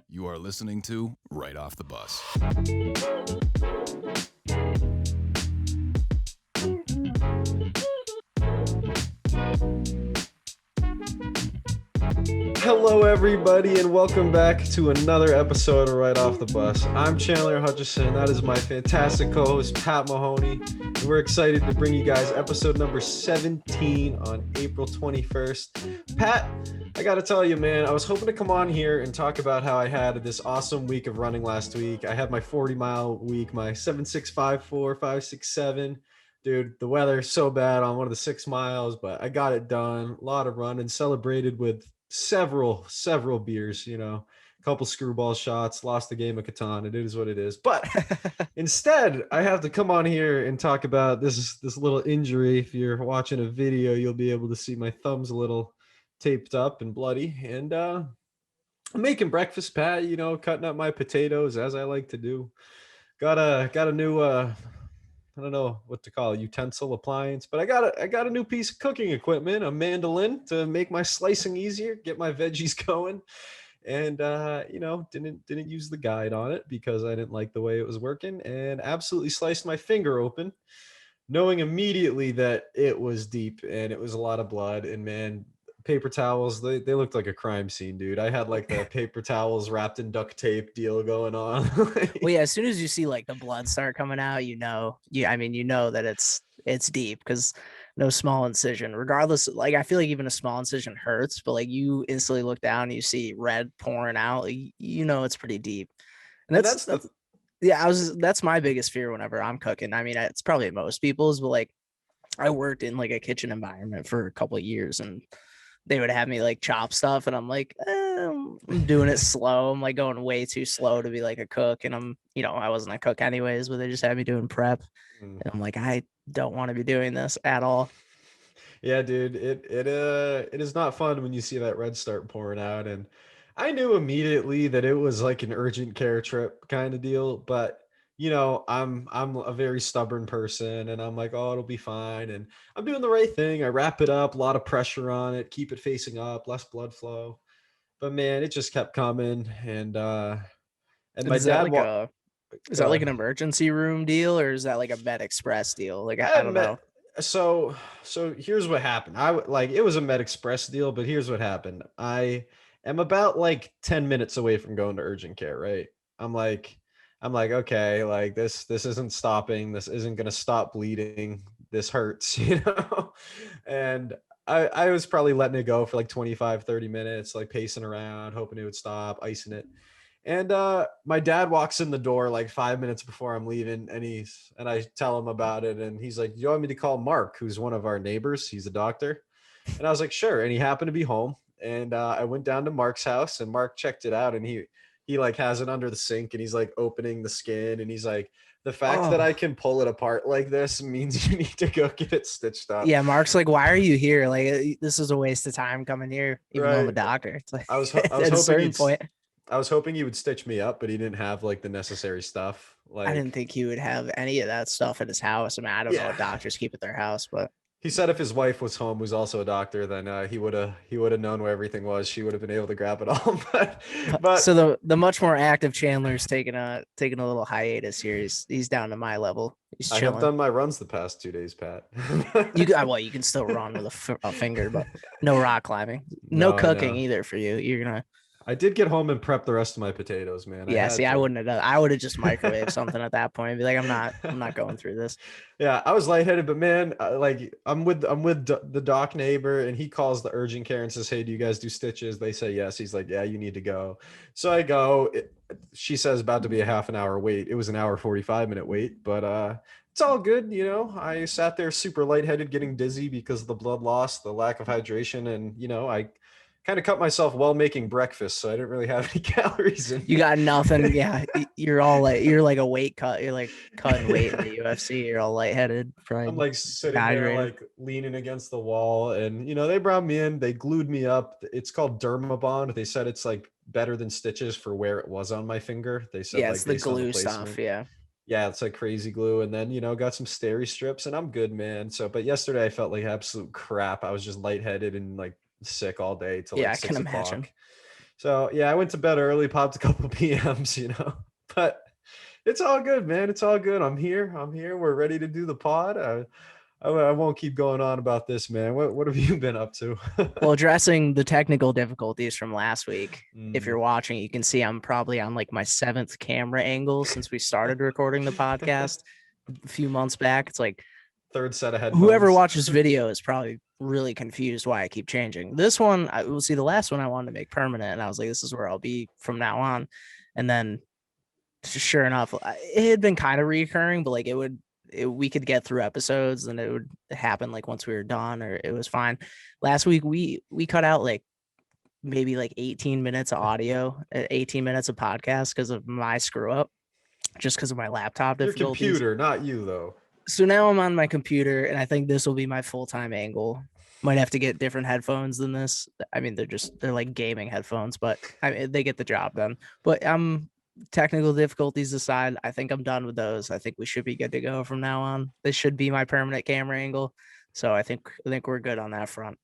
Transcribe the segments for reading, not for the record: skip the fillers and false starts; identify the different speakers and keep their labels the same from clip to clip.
Speaker 1: You are listening to Right Off the Bus.
Speaker 2: Hello, everybody, and welcome back to another episode of Right Off the Bus. I'm Chandler Hutchison. That is my fantastic co-host, Pat Mahoney. And we're excited to bring you guys episode number 17 on April 21st. Pat, I got to tell you, man, I was hoping to come on here and talk about how I had this awesome week of running last week. I had my 40-mile week, my 7.654, 5.67. Dude, the weather's so bad on one of the 6 miles, but I got it done. A lot of running, celebrated with several beers, a couple screwball shots, lost the game of Catan. It is what it is. But instead, I have to come on here and talk about this little injury. If you're watching a video, you'll be able to see my thumb's a little taped up and bloody. And I'm making breakfast, Pat, cutting up my potatoes as I like to do. Got a new I don't know what to call it, utensil appliance, but I got a new piece of cooking equipment, a mandolin to make my slicing easier, get my veggies going. And didn't use the guide on it because I didn't like the way it was working, and absolutely sliced my finger open, knowing immediately that it was deep and it was a lot of blood. And man, paper towels, they looked like a crime scene, dude. I had like the paper towels wrapped in duct tape deal going on.
Speaker 3: Well, yeah, as soon as you see like the blood start coming out, that it's deep, because no small incision, regardless, like I feel like even a small incision hurts, but like you instantly look down and you see red pouring out, it's pretty deep. And that's my biggest fear whenever I'm cooking. I mean, it's probably most people's, but like I worked in like a kitchen environment for a couple of years, and they would have me like chop stuff, and I'm like, I'm doing it slow. I'm like going way too slow to be like a cook. And I wasn't a cook anyways, but they just had me doing prep. And I'm like, I don't want to be doing this at all.
Speaker 2: Yeah, dude, it is not fun when you see that red start pouring out. And I knew immediately that it was like an urgent care trip kind of deal, but I'm a very stubborn person, and I'm like, oh, it'll be fine. And I'm doing the right thing. I wrap it up, a lot of pressure on it, keep it facing up, less blood flow. But man, it just kept coming. And my dad
Speaker 3: is that like an emergency room deal, or is that like a Med Express deal? Like, I don't know.
Speaker 2: So here's what happened. It was a Med Express deal, but here's what happened. I am about like 10 minutes away from going to urgent care, right? I'm like, okay, like this isn't stopping. This isn't going to stop bleeding. This hurts, And I was probably letting it go for like 25, 30 minutes, like pacing around, hoping it would stop, icing it. And my dad walks in the door like 5 minutes before I'm leaving, and I tell him about it, and he's like, "Do you want me to call Mark, who's one of our neighbors? He's a doctor." And I was like, "Sure." And he happened to be home, and I went down to Mark's house, and Mark checked it out, and he like has it under the sink, and he's like opening the skin, and he's like, "The fact that I can pull it apart like this means you need to go get it stitched up."
Speaker 3: Yeah, Mark's like, "Why are you here? Like, this is a waste of time coming here, even though I'm a doctor." It's like,
Speaker 2: I was
Speaker 3: at a certain point.
Speaker 2: I was hoping he would stitch me up, but he didn't have like the necessary stuff. Like,
Speaker 3: I didn't think he would have any of that stuff at his house. I mean, I don't know what doctors keep at their house, but
Speaker 2: he said if his wife was home, who's also a doctor, then he would have known where everything was. She would have been able to grab it all. but
Speaker 3: so the much more active Chandler's taking a little hiatus here. He's down to my level. He's chilling.
Speaker 2: I have done my runs the past 2 days, Pat.
Speaker 3: You can still run with a finger, but no rock climbing, no cooking either for you. You're gonna.
Speaker 2: I did get home and prep the rest of my potatoes, man.
Speaker 3: I wouldn't have done. I would have just microwaved something at that point and be like, I'm not going through this.
Speaker 2: Yeah, I was lightheaded, but man, like I'm with the doc neighbor, and he calls the urgent care and says, "Hey, do you guys do stitches?" They say yes. He's like, "Yeah, you need to go." So I go. She says about to be a half an hour wait. It was an hour 45-minute wait, but it's all good. I sat there super lightheaded, getting dizzy because of the blood loss, the lack of hydration, and I kind of cut myself while making breakfast, so I didn't really have any calories in.
Speaker 3: You got nothing. Yeah, you're like a weight cut. You're like cutting weight in the UFC. You're all lightheaded.
Speaker 2: I'm like sitting there, like leaning against the wall, and they brought me in. They glued me up. It's called Dermabond. They said it's like better than stitches for where it was on my finger. They said,
Speaker 3: it's the glue stuff. Yeah.
Speaker 2: Yeah, it's like crazy glue. And then, got some steri strips and I'm good, man. So, but yesterday I felt like absolute crap. I was just lightheaded and like sick all day till
Speaker 3: Yeah,
Speaker 2: like
Speaker 3: I can
Speaker 2: 6 o'clock.
Speaker 3: imagine.
Speaker 2: So yeah, I went to bed early, popped a couple PMs, but it's all good, man. It's all good. I'm here. We're ready to do the pod. I won't keep going on about this, man. What have you been up to?
Speaker 3: Well, addressing the technical difficulties from last week, if
Speaker 2: Mm.
Speaker 3: you're watching, you can see I'm probably on like my 7th camera angle since we started recording the podcast a few months back. It's like
Speaker 2: Third set of
Speaker 3: whoever
Speaker 2: headphones.
Speaker 3: watches video is probably really confused why I keep changing. This one, I will see the last one I wanted to make permanent, and I was like, this is where I'll be from now on. And then, sure enough, it had been kind of reoccurring, but like we could get through episodes, and it would happen like once we were done, or it was fine. Last week we cut out like maybe like 18 minutes of audio, 18 minutes of podcast because of my screw up, just because of my laptop
Speaker 2: Your
Speaker 3: difficulties.
Speaker 2: computer, not you though.
Speaker 3: So now I'm on my computer, and I think this will be my full-time angle. Might have to get different headphones than this. I mean, they're like gaming headphones, but I mean, they get the job done. But technical difficulties aside, I think I'm done with those. I think we should be good to go from now on. This should be my permanent camera angle. So I think we're good on that front.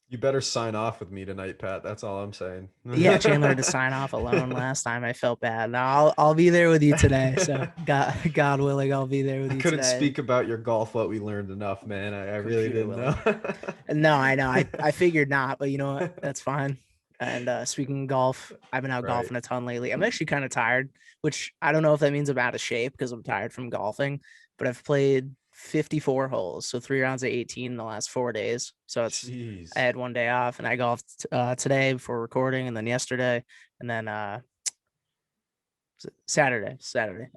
Speaker 2: You better sign off with me tonight, Pat. That's all I'm saying.
Speaker 3: Yeah, Chandler had to sign off alone last time. I felt bad. Now I'll be there with you today. So God willing, I'll be there with
Speaker 2: I
Speaker 3: you
Speaker 2: couldn't
Speaker 3: today.
Speaker 2: speak about your golf what we learned enough, man. I really
Speaker 3: Computer
Speaker 2: didn't
Speaker 3: willing.
Speaker 2: know.
Speaker 3: No, I know. I figured not, but you know what? That's fine. And speaking of golf, I've been out
Speaker 2: Right.
Speaker 3: golfing a ton lately. I'm actually kind of tired, which I don't know if that means I'm out of shape because I'm tired from golfing, but I've played 54 holes, so 3 rounds of 18 in the last 4 days. So
Speaker 2: Jeez.
Speaker 3: I had one day off, and I golfed today before recording, and then yesterday, and then Saturday,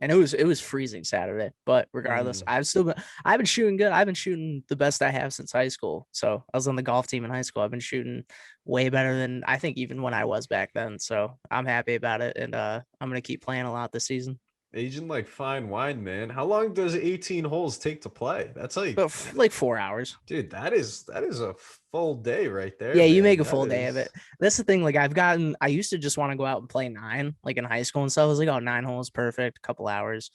Speaker 3: and it was freezing Saturday. But regardless,
Speaker 2: Mm.
Speaker 3: I've been shooting good. I've been shooting the best I have since high school. So I was on the golf team in high school. I've been shooting way better than I think even when I was back then. So I'm happy about it, and I'm gonna keep playing a lot this season.
Speaker 2: Aging like fine wine, man. How long does 18 holes take to play? That's like,
Speaker 3: But like 4 hours.
Speaker 2: dude, that is a full day right there,
Speaker 3: Yeah, you make
Speaker 2: man.
Speaker 3: a
Speaker 2: That
Speaker 3: full day of it.
Speaker 2: is.
Speaker 3: That's the thing. Like I used to just want to go out and play 9, like in high school and stuff. I was like, oh, 9 holes, perfect, couple hours.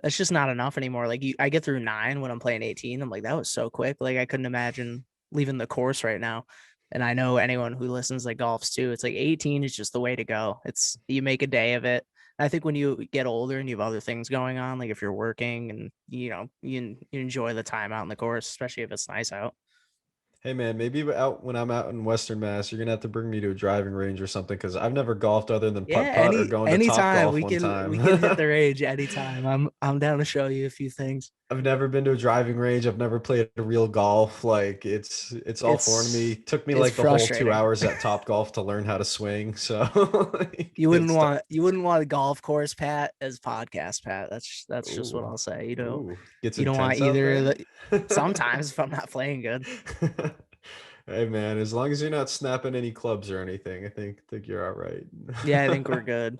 Speaker 3: That's just not enough anymore. Like I get through 9 when I'm playing 18. I'm like, that was so quick. Like I couldn't imagine leaving the course right now. And I know anyone who listens like golfs too. It's like 18 is just the way to go. It's you make a day of it. I think when you get older and you have other things going on, like if you're working and you enjoy the time out in the course, especially if it's nice out.
Speaker 2: Hey man, maybe when I'm out in Western Mass, you're gonna have to bring me to a driving range or something because I've never golfed other than
Speaker 3: Yeah,
Speaker 2: putt putt or going to Top
Speaker 3: anytime
Speaker 2: Golf
Speaker 3: we
Speaker 2: one
Speaker 3: can
Speaker 2: time.
Speaker 3: we can hit the range anytime. I'm down to show you a few things.
Speaker 2: I've never been to a driving range. I've never played a real golf. Like it's all foreign to me.
Speaker 3: It's
Speaker 2: Took me
Speaker 3: it's
Speaker 2: like the whole 2
Speaker 3: frustrating.
Speaker 2: hours at Top Golf to learn how to swing. So like,
Speaker 3: You wouldn't want a golf course Pat as podcast Pat. That's just what
Speaker 2: Ooh,
Speaker 3: I'll say.
Speaker 2: gets
Speaker 3: You don't want
Speaker 2: intense out
Speaker 3: either of
Speaker 2: there.
Speaker 3: the sometimes if I'm not playing good.
Speaker 2: Hey man, as long as you're not snapping any clubs or anything, I think you're all right.
Speaker 3: Yeah, I think we're good.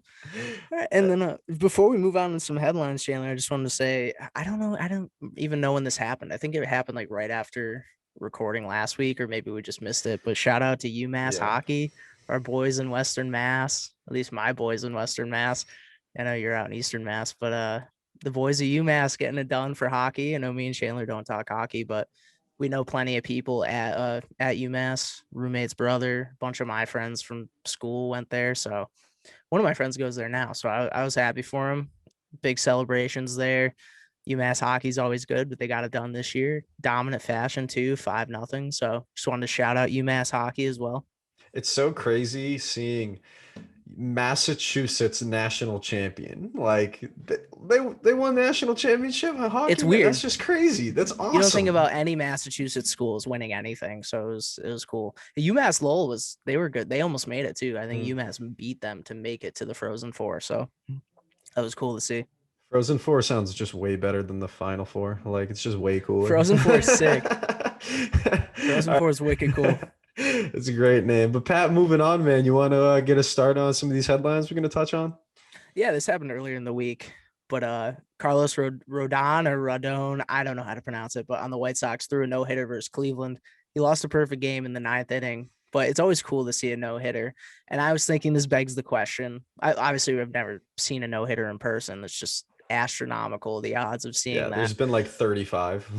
Speaker 3: All right, and then before we move on to some headlines, Chandler, I just wanted to say I don't know. I don't even know when this happened. I think it happened like right after recording last week, or maybe we just missed it. But shout out to UMass
Speaker 2: Yeah.
Speaker 3: hockey, our boys in Western Mass, at least my boys in Western Mass. I know you're out in Eastern Mass, but the boys of UMass getting it done for hockey. I know me and Chandler don't talk hockey, but we know plenty of people at UMass. Roommate's brother, a bunch of my friends from school went there, so one of my friends goes there now, so I was happy for him. Big celebrations there. UMass hockey's always good, but they got it done this year. Dominant fashion too, 5-0. So just wanted to shout out UMass hockey as well.
Speaker 2: It's so crazy seeing Massachusetts national champion. Like they won national championship in hockey.
Speaker 3: It's
Speaker 2: Man,
Speaker 3: weird.
Speaker 2: that's just crazy. That's awesome.
Speaker 3: You don't think about any Massachusetts schools winning anything, so it was cool. UMass Lowell they were good. They almost made it too. I think UMass beat them to make it to the Frozen Four, so that was cool to see.
Speaker 2: Frozen Four sounds just way better than the Final Four. Like it's just way cooler.
Speaker 3: Frozen Four is sick. Frozen Four is wicked cool.
Speaker 2: It's a great name. But Pat, moving on, man. You want to get us started on some of these headlines we're going to touch on?
Speaker 3: Yeah, this happened earlier in the week, but Carlos Rodon or Rodon, I don't know how to pronounce it, but on the White Sox threw a no-hitter versus Cleveland. He lost a perfect game in the 9th inning, but it's always cool to see a no-hitter. And I was thinking this begs the question. Obviously, we've never seen a no-hitter in person. It's just astronomical, the odds of seeing that.
Speaker 2: there's been like 35.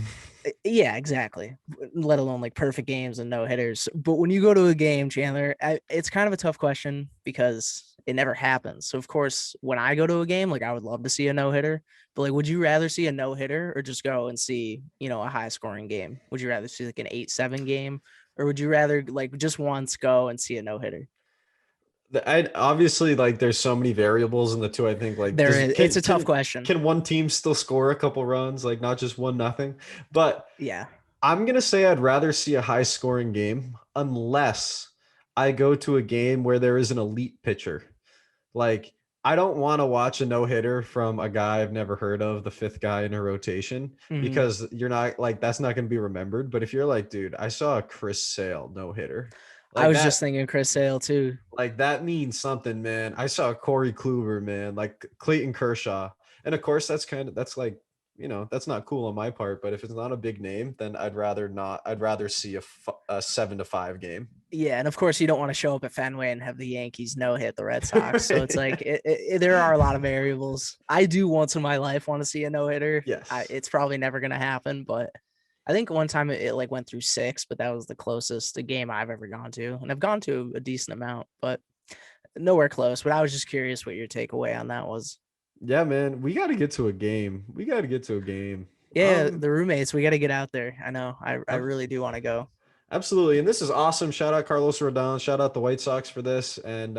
Speaker 3: Yeah, exactly. Let alone like perfect games and no hitters. But when you go to a game, Chandler, it's kind of a tough question because it never happens. So of course, when I go to a game, like I would love to see a no hitter. But like, would you rather see a no hitter or just go and see, a high scoring game? Would you rather see like an 8-7 game, or would you rather like just once go and see a no hitter?
Speaker 2: I obviously like there's so many variables in the two. I think like
Speaker 3: There is. It's a tough question.
Speaker 2: can one team still score a couple runs, like not just 1-0? But
Speaker 3: Yeah.
Speaker 2: I'm gonna say I'd rather see a high scoring game unless I go to a game where there is an elite pitcher. Like I don't want to watch a no hitter from a guy I've never heard of, the fifth guy in a rotation,
Speaker 3: Mhm.
Speaker 2: because you're not like that's not going to be remembered. But if you're like, dude, I saw a Chris Sale no hitter,
Speaker 3: I
Speaker 2: like
Speaker 3: was just
Speaker 2: that,
Speaker 3: thinking Chris Sale too.
Speaker 2: like that means something, man. I saw Corey Kluber, man, like Clayton Kershaw, and of course that's like that's not cool on my part. But if it's not a big name, then I'd rather not. I'd rather see a 7-5 game.
Speaker 3: Yeah, and of course you don't want to show up at Fenway and have the Yankees no hit the Red Sox. So it's like
Speaker 2: Yeah.
Speaker 3: there are a lot of variables. I do once in my life want to see a no hitter.
Speaker 2: Yes.
Speaker 3: It's probably never going to happen, but I think one time it like went through 6, but that was the closest a game I've ever gone to, and I've gone to a decent amount, but nowhere close. But I was just curious what your takeaway on that was.
Speaker 2: Yeah, man, we got to get to a game. We got to get to a game.
Speaker 3: Yeah, the roommates, we got to get out there. I know, I
Speaker 2: Ab-
Speaker 3: really do want to go.
Speaker 2: Absolutely. And this is awesome. Shout out Carlos Rodon. Shout out the White Sox for this. And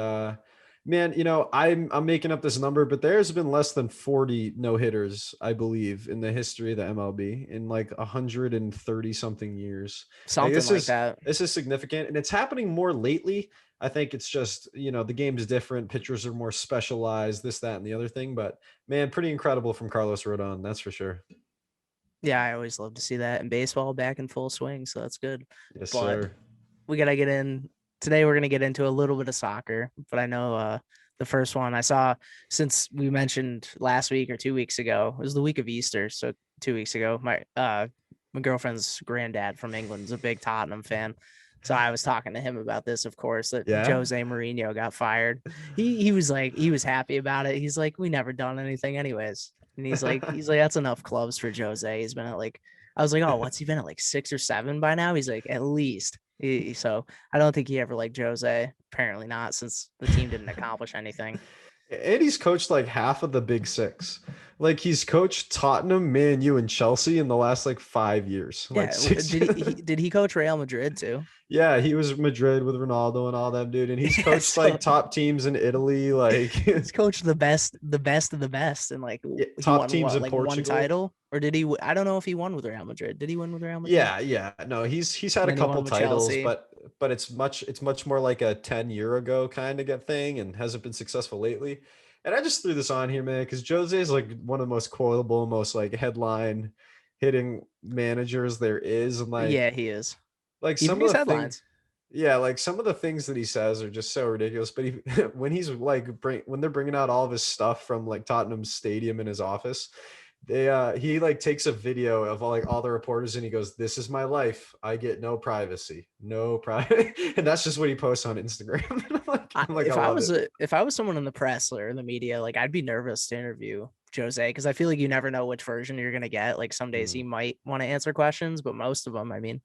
Speaker 2: man, I'm making up this number, but there's been less than 40 no-hitters, I believe, in the history of the MLB in like 130 something years. Like
Speaker 3: Something like that.
Speaker 2: this is significant, and it's happening more lately. I think it's just, the game is different. Pitchers are more specialized, this, that, and the other thing. But man, pretty incredible from Carlos Rodon, that's for sure.
Speaker 3: Yeah, I always love to see that. And baseball back in full swing, so that's good.
Speaker 2: Yes,
Speaker 3: But
Speaker 2: sir.
Speaker 3: we gotta get in today. We're gonna get into a little bit of soccer, but I know the first one I saw, since we mentioned last week or 2 weeks ago, it was the week of Easter. So 2 weeks ago, my girlfriend's granddad from England is a big Tottenham fan. So I was talking to him about this, of course, that
Speaker 2: Yeah.
Speaker 3: Jose Mourinho got fired. He was like, he was happy about it. He's like, we never done anything anyways. And he's like, that's enough clubs for Jose. He's been at like, I was like, oh, what's he been at, like 6 or 7 by now? He's like, at least. So I don't think he ever liked Jose. Apparently not, since the team didn't accomplish anything.
Speaker 2: And he's coached like half of the big six. Like he's coached Tottenham, Man U, and Chelsea in the last like 5 years. Like
Speaker 3: Yeah,
Speaker 2: six.
Speaker 3: did he coach Real Madrid too?
Speaker 2: Yeah, he was Madrid with Ronaldo and all them, dude. And he's
Speaker 3: Yeah,
Speaker 2: coached
Speaker 3: so
Speaker 2: like top teams in Italy, like
Speaker 3: he's coached the best of the best, and like
Speaker 2: yeah,
Speaker 3: he
Speaker 2: top
Speaker 3: won
Speaker 2: teams
Speaker 3: what,
Speaker 2: in
Speaker 3: like one
Speaker 2: Portugal.
Speaker 3: title, or did he? I don't know if he won with Real Madrid. Did he win with Real Madrid?
Speaker 2: Yeah. No, he's had
Speaker 3: And
Speaker 2: a
Speaker 3: then he
Speaker 2: couple
Speaker 3: won with
Speaker 2: titles,
Speaker 3: Chelsea.
Speaker 2: but it's much more like a 10-year ago kind of get thing, and hasn't been successful lately. And I just threw this on here, man, because Jose is like one of the most quotable, most like headline hitting managers there is. And
Speaker 3: Yeah, he is.
Speaker 2: like
Speaker 3: He
Speaker 2: some of
Speaker 3: brings
Speaker 2: the things,
Speaker 3: headlines.
Speaker 2: yeah, like some of the things that he says are just so ridiculous. But he, when he's like when they're bringing out all of his stuff from like Tottenham Stadium in his office, he like takes a video of all the reporters, and he goes, "This is my life. I get no privacy, no private," and that's just what he posts on Instagram. I love it.
Speaker 3: If I was someone in the press or in the media, like I'd be nervous to interview Jose, because I feel like you never know which version you're gonna get. Like some days he
Speaker 2: Mm.
Speaker 3: might want to answer questions, but most of them, I mean,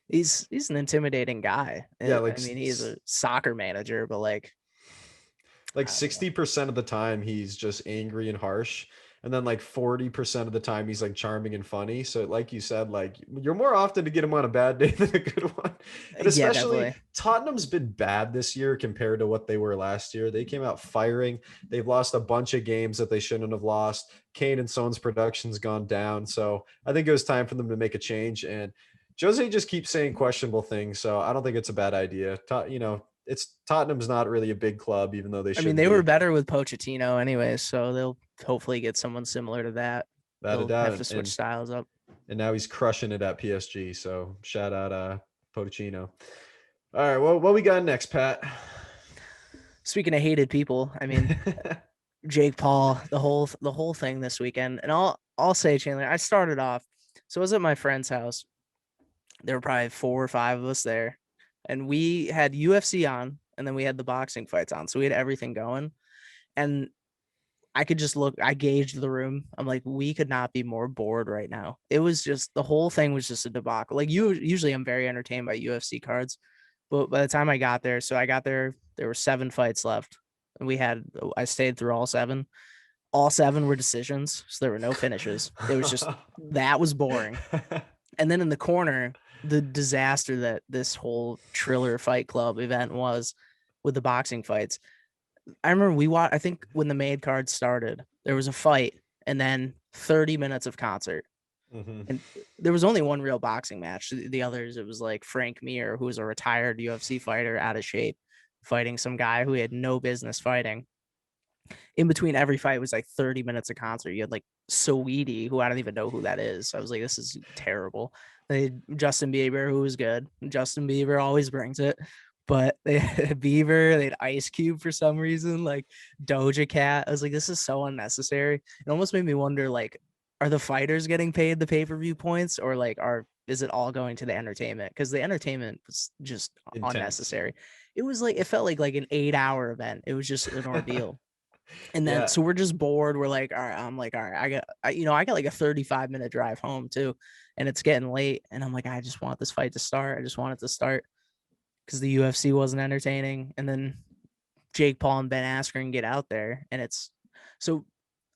Speaker 3: he's an intimidating guy.
Speaker 2: Yeah,
Speaker 3: I mean, he's a soccer manager, but like
Speaker 2: like
Speaker 3: I don't know.
Speaker 2: 60% of the time he's just angry and harsh, and then like 40% of the time he's like charming and funny. So like you said, like you're more often to get him on a bad day than a good one. And
Speaker 3: Yeah,
Speaker 2: especially
Speaker 3: definitely.
Speaker 2: Tottenham's been bad this year compared to what they were last year. They came out firing. They've lost a bunch of games that they shouldn't have lost. Kane and Son's production's gone down, so I think it was time for them to make a change. And Jose just keeps saying questionable things, so I don't think it's a bad idea. It's Tottenham's not really a big club, even though they
Speaker 3: I mean,
Speaker 2: should
Speaker 3: they were
Speaker 2: be.
Speaker 3: better with Pochettino anyway, so they'll hopefully get someone similar to that.
Speaker 2: Without a
Speaker 3: They'll have to
Speaker 2: doubt.
Speaker 3: switch styles up.
Speaker 2: And now he's crushing it at PSG. So shout out Pochettino. All right, well, what we got next, Pat?
Speaker 3: Speaking of hated people, I mean, Jake Paul, the whole thing this weekend. And I'll say, Chandler, I started off. So I was at my friend's house. There were probably 4 or 5 of us there. And we had UFC on, and then we had the boxing fights on. So we had everything going. And I could just look, I gauged the room. I'm like, we could not be more bored right now. It was just, the whole thing was just a debacle. Like usually I'm very entertained by UFC cards, but by the time I got there, so I got there, there were 7 fights left. And I stayed through all 7. All 7 were decisions. So there were no finishes. It was just, that was boring. And then in the corner, the disaster that this whole Triller Fight Club event was with the boxing fights. I remember I think when the main card started, there was a fight and then 30 minutes of concert.
Speaker 2: Mhm.
Speaker 3: And there was only one real boxing match. The others, it was like Frank Mir, who was a retired UFC fighter out of shape, fighting some guy who he had no business fighting. In between every fight was like 30 minutes of concert. You had like Saweetie, who I don't even know who that is. I was like, this is terrible. They had Justin Bieber, who was good. Justin Bieber always brings it. But they had Bieber, they had Ice Cube for some reason, like Doja Cat. I was like, this is so unnecessary. It almost made me wonder, like, are the fighters getting paid the pay-per-view points, or like is it all going to the entertainment? Because the entertainment was just
Speaker 2: Intense.
Speaker 3: unnecessary. It was like, it felt like an 8-hour event. It was just an ordeal. And then,
Speaker 2: Yeah.
Speaker 3: so we're just bored. We're like, all right, I'm like, all right, I got like a 35-minute drive home too. And it's getting late. And I'm like, I just want this fight to start. I just want it to start because the UFC wasn't entertaining. And then Jake Paul and Ben Askren get out there. And it's, so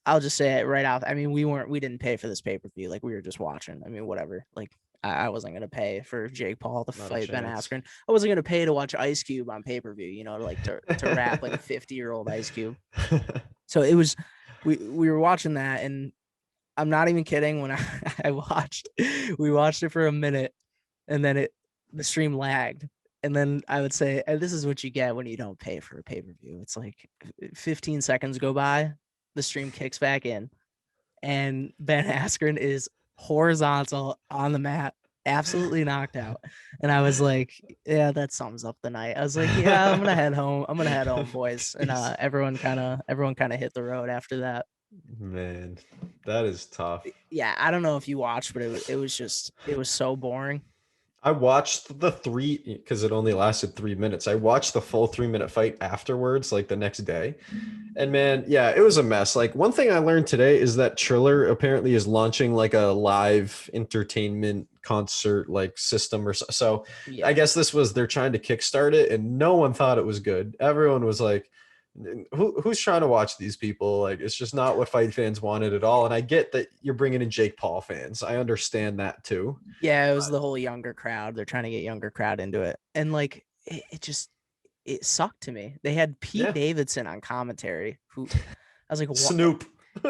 Speaker 3: I'll just say it right out. I mean, we didn't pay for this pay-per-view. Like, we were just watching. I mean, whatever. Like, I wasn't going to pay for Jake Paul to
Speaker 2: Not a
Speaker 3: fight Ben
Speaker 2: chance.
Speaker 3: Askren. I wasn't going to pay to watch Ice Cube on pay-per-view, you know, to rap like a 50-year-old Ice Cube. So it was, we were watching that, and I'm not even kidding. When we watched it for a minute, and then the stream lagged. And then I would say, and this is what you get when you don't pay for a pay-per-view. It's like 15 seconds go by, the stream kicks back in, and Ben Askren is horizontal on the mat, absolutely knocked out. And I was like, yeah, that sums up the night. I was like, yeah, I'm gonna head home. I'm gonna head home, boys. And everyone kind of hit the road after that.
Speaker 2: Man, that is tough.
Speaker 3: Yeah, I don't know if you watched, but it was so boring.
Speaker 2: I watched the 3 because it only lasted 3 minutes. I watched the full 3-minute fight afterwards, like the next day. And man, yeah, it was a mess. Like, one thing I learned today is that Triller apparently is launching like a live entertainment concert like system or so.
Speaker 3: Yeah.
Speaker 2: I guess they're trying to kickstart it, and no one thought it was good. Everyone was like, who's trying to watch these people? Like, it's just not what fight fans wanted at all. And I get that you're bringing in Jake Paul fans. I understand that too.
Speaker 3: Yeah, it was the whole younger crowd. They're trying to get younger crowd into it. And like, it sucked to me. They had Pete Davidson on commentary, who I was like, what?
Speaker 2: Snoop.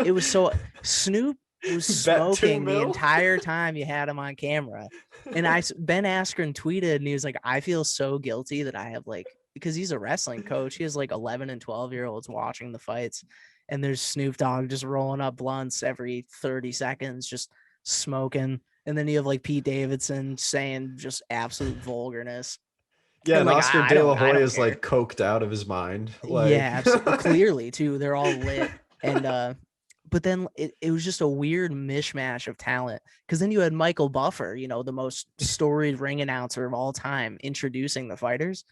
Speaker 3: It was so Snoop was smoking the entire time you had him on camera. And Ben Askren tweeted, and he was like, I feel so guilty that I have, like, because he's a wrestling coach, he has like 11 and 12-year-olds watching the fights, and there's Snoop Dogg just rolling up blunts every 30 seconds, just smoking. And then you have like Pete Davidson saying just absolute vulgarness.
Speaker 2: Yeah, and
Speaker 3: like,
Speaker 2: Oscar De La Hoya is like coked out of his mind. Like...
Speaker 3: Yeah, absolutely. Clearly too. They're all lit. And but then it was just a weird mishmash of talent, because then you had Michael Buffer, you know, the most storied ring announcer of all time, introducing the fighters.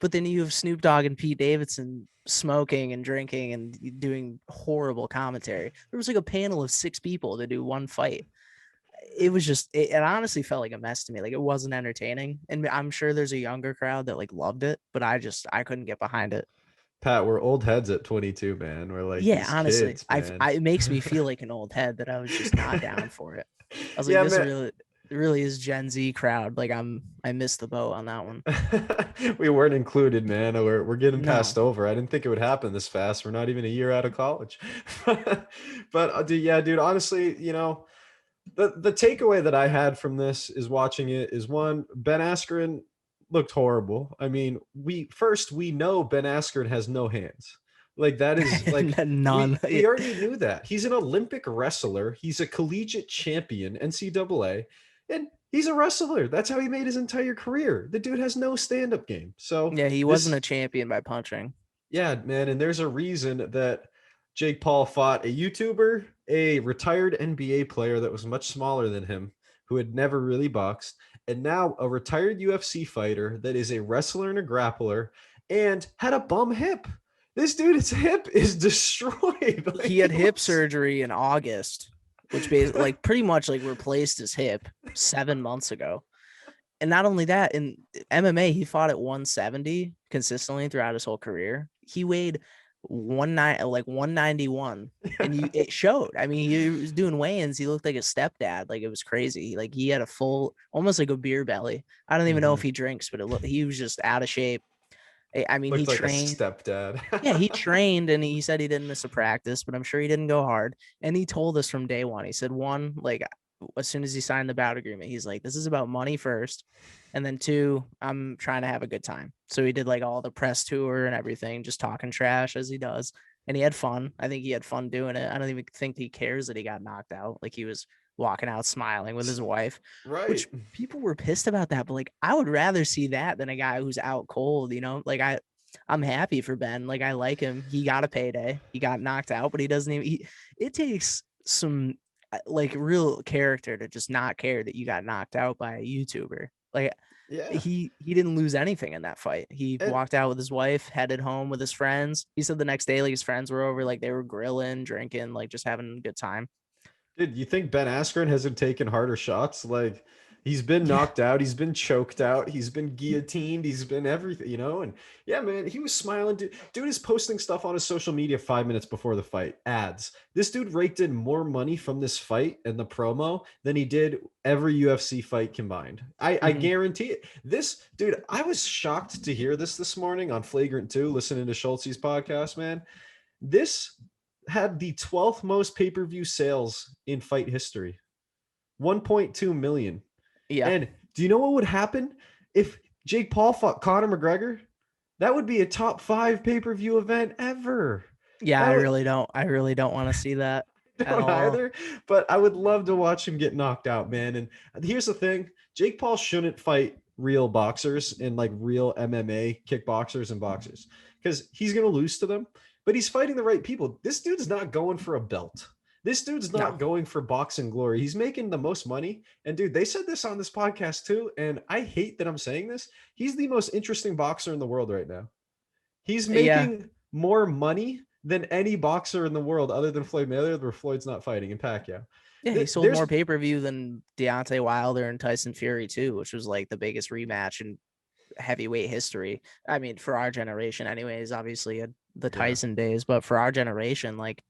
Speaker 3: But then you have Snoop Dogg and Pete Davidson smoking and drinking and doing horrible commentary. There was like a panel of 6 people to do one fight. It was just, it honestly felt like a mess to me. Like, it wasn't entertaining. And I'm sure there's a younger crowd that like loved it, but I couldn't get behind it.
Speaker 2: Pat, we're old heads at 22, man. We're like,
Speaker 3: yeah, honestly,
Speaker 2: kids, man.
Speaker 3: it makes me feel like an old head that I was just not down for it. I was like, this really is Gen Z crowd. Like, I missed the boat on that one.
Speaker 2: We weren't included, man. We're getting passed over. I didn't think it would happen this fast. We're not even a year out of college. But dude, honestly, you know, the takeaway that I had from this is watching it is, one, Ben Askren looked horrible. I mean, we know Ben Askren has no hands. Like, that is like
Speaker 3: none.
Speaker 2: We already knew that. He's an Olympic wrestler. He's a collegiate champion, NCAA, and he's a wrestler. That's how he made his entire career. The dude has no stand-up game. So
Speaker 3: yeah, he wasn't a champion by punching.
Speaker 2: Yeah, man. And there's a reason that Jake Paul fought a YouTuber, a retired NBA player that was much smaller than him, who had never really boxed, and now a retired UFC fighter that is a wrestler and a grappler and had a bum hip. This dude, his hip is destroyed. Like,
Speaker 3: He had hip
Speaker 2: looks-
Speaker 3: surgery in August, which basically like pretty much like replaced his hip 7 months ago. And not only that, in MMA, he fought at 170 consistently throughout his whole career. He weighed 191, and it showed. I mean, he was doing weigh-ins. He looked like a stepdad. Like, it was crazy. Like, he had a full, almost like a beer belly. I don't even know if he drinks, but he was just out of shape. I mean, he
Speaker 2: Looked like a
Speaker 3: trained.
Speaker 2: stepdad.
Speaker 3: Yeah, he trained, and he said he didn't miss a practice, but I'm sure he didn't go hard. And he told us from day one. He said, one, like, as soon as he signed the bout agreement, he's like, this is about money first. And then two, I'm trying to have a good time. So he did like all the press tour and everything, just talking trash as he does. And he had fun. I think he had fun doing it. I don't even think he cares that he got knocked out. Like, he was walking out smiling with his wife,
Speaker 2: Right.
Speaker 3: which people were pissed about that. But like, I would rather see that than a guy who's out cold, like I'm happy for Ben. Like, I like him. He got a payday. He got knocked out, but he doesn't even. It takes some like real character to just not care that you got knocked out by a YouTuber. Like,
Speaker 2: Yeah.
Speaker 3: he didn't lose anything in that fight. He walked out with his wife, headed home with his friends. He said the next day, like, his friends were over, like, they were grilling, drinking, like, just having a good time.
Speaker 2: Dude, you think Ben Askren hasn't taken harder shots? Like, he's been knocked out, he's been choked out, he's been guillotined, he's been everything, And yeah, man, he was smiling. Dude is posting stuff on his social media 5 minutes before the fight. Ads. This dude raked in more money from this fight and the promo than he did every UFC fight combined. I guarantee it. This dude, I was shocked to hear this morning on Flagrant 2, listening to Schultz's podcast, man. This had the 12th most pay-per-view sales in fight history. 1.2 million.
Speaker 3: Yeah.
Speaker 2: And do you know what would happen if Jake Paul fought Conor McGregor? That would be a top 5 pay-per-view event ever.
Speaker 3: Yeah, I really don't want to see that.
Speaker 2: Don't either, but I would love to watch him get knocked out, man. And here's the thing, Jake Paul shouldn't fight real boxers and like real MMA kickboxers and boxers because he's going to lose to them. But he's fighting the right people. This dude's not going for a belt. This dude's not going for boxing glory. He's making the most money. And dude, they said this on this podcast too. And I hate that I'm saying this. He's the most interesting boxer in the world right now. He's making more money than any boxer in the world other than Floyd Mayweather, where Floyd's not fighting, and Pacquiao.
Speaker 3: Yeah, he sold more pay-per-view than Deontay Wilder and Tyson Fury too, which was like the biggest rematch in heavyweight history. I mean, for our generation anyways, obviously the Tyson days, but for our generation, like,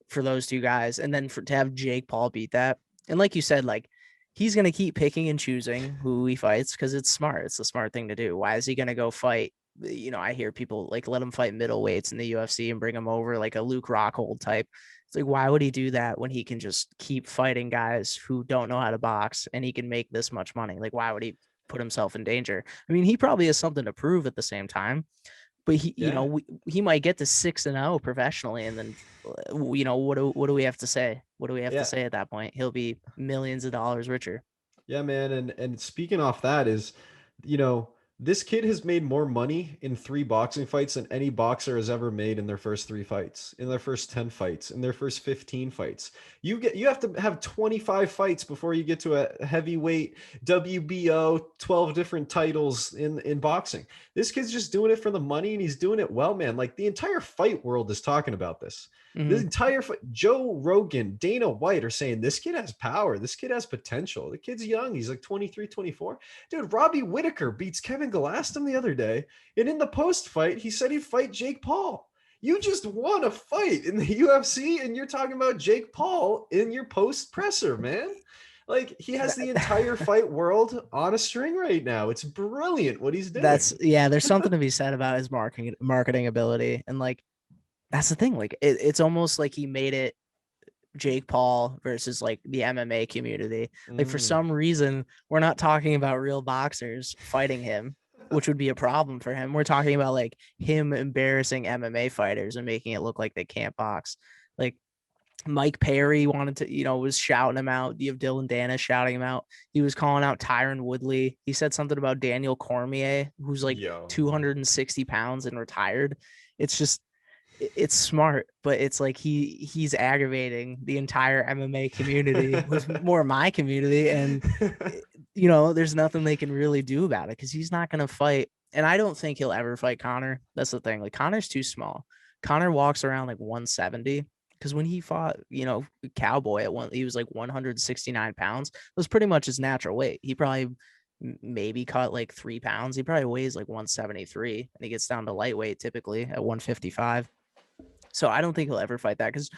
Speaker 3: for those two guys, and then to have Jake Paul beat that. And like you said, like, he's going to keep picking and choosing who he fights because it's smart. It's the smart thing to do. Why is he going to go fight? I hear people like, let him fight middleweights in the UFC and bring him over like a Luke Rockhold type. It's like, why would he do that when he can just keep fighting guys who don't know how to box and he can make this much money? Like, why would he put himself in danger? I mean, he probably has something to prove at the same time, but he might get to 6-0 professionally. And then, what do we have to say? What do we have to say at that point? He'll be millions of dollars richer.
Speaker 2: Yeah, man. And speaking off that is, this kid has made more money in 3 boxing fights than any boxer has ever made in their first 3 fights, in their first 10 fights, in their first 15 fights. You have to have 25 fights before you get to a heavyweight WBO, 12 different titles in boxing. This kid's just doing it for the money, and he's doing it well, man. Like, the entire fight world is talking about this. This entire Joe Rogan, Dana White are saying this kid has power. This kid has potential. The kid's young. He's like 23, 24. Dude, Robbie Whittaker beats Kevin Gastelum the other day. And in the post fight, he said he'd fight Jake Paul. You just won a fight in the UFC and you're talking about Jake Paul in your post presser, man. Like, he has the entire fight world on a string right now. It's brilliant what he's doing.
Speaker 3: There's something to be said about his marketing ability. And like, that's the thing. Like, it's almost like he made it Jake Paul versus like the MMA community. Like, for some reason, we're not talking about real boxers fighting him, which would be a problem for him. We're talking about like him embarrassing MMA fighters and making it look like they can't box. Like, Mike Perry wanted to, was shouting him out. You have Dylan Dennis shouting him out. He was calling out Tyron Woodley. He said something about Daniel Cormier, who's like 260 pounds and retired. It's just, it's smart, but it's like he's aggravating the entire MMA community with more my community. And, there's nothing they can really do about it because he's not going to fight And I don't think he'll ever fight Connor. That's the thing. Like Connor's too small. Connor walks around like 170 because when he fought, Cowboy at one, he was like 169 pounds. It was pretty much his natural weight. He probably maybe cut like 3 pounds. He probably weighs like 173 and he gets down to lightweight typically at 155. So I don't think he'll ever fight that because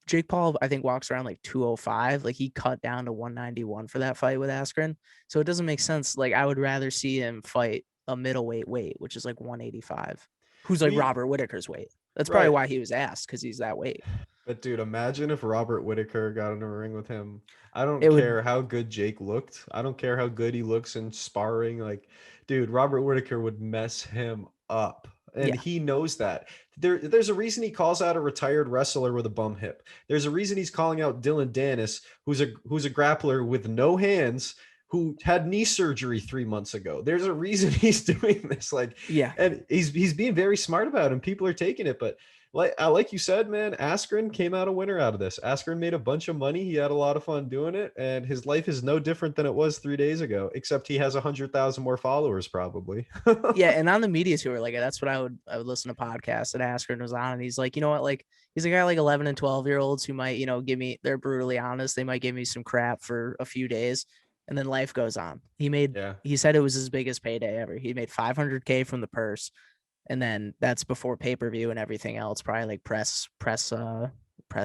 Speaker 3: Jake Paul, I think, walks around like 205. Like he cut down to 191 for that fight with Askren. So it doesn't make sense. Like I would rather see him fight a middleweight weight, which is like 185, who's like Robert Whittaker's weight. That's probably why he was asked, because he's that weight.
Speaker 2: But dude, imagine if Robert Whittaker got in a ring with him. I don't care how good Jake looked. I don't care how good he looks in sparring. Like, dude, Robert Whittaker would mess him up. And he knows that. There's a reason he calls out a retired wrestler with a bum hip. There's a reason he's calling out Dylan Dennis, who's a grappler with no hands, who had knee surgery 3 months ago. There's a reason he's doing this. And he's being very smart about it, and people are taking it. But like you said, man, Askren came out a winner out of this. Askren made a bunch of money. He had a lot of fun doing it, and his life is no different than it was 3 days ago, except he has 100,000 more followers probably.
Speaker 3: Yeah, and on the media tour, like that's what I would listen to podcasts that Askren was on, and he's like, you know what, like he's a guy like 11 and 12-year-olds who might, give me, they're brutally honest, they might give me some crap for a few days, and then life goes on. He said it was his biggest payday ever. He made $500K from the purse. And then that's before pay-per-view and everything else, probably like press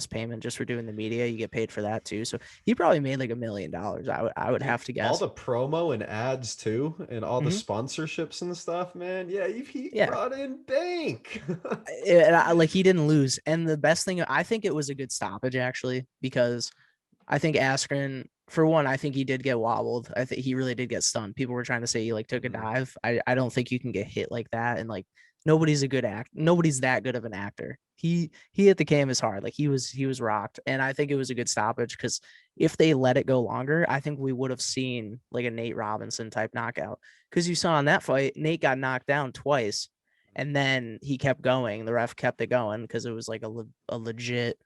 Speaker 3: payment just for doing the media. You get paid for that too. So he probably made like $1 million. I would have to guess.
Speaker 2: All the promo and ads too, and all the sponsorships and stuff, man. Yeah, he brought in bank.
Speaker 3: Like he didn't lose. And the best thing, I think it was a good stoppage actually, because I think Askren, for one, I think he did get wobbled. I think he really did get stunned. People were trying to say he like took a dive. I don't think you can get hit like that. And like nobody's that good of an actor. He hit the canvas hard. Like he was rocked. And I think it was a good stoppage because if they let it go longer, I think we would have seen like a Nate Robinson type knockout. Because you saw in that fight, Nate got knocked down twice. And then he kept going. The ref kept it going because it was like a legit.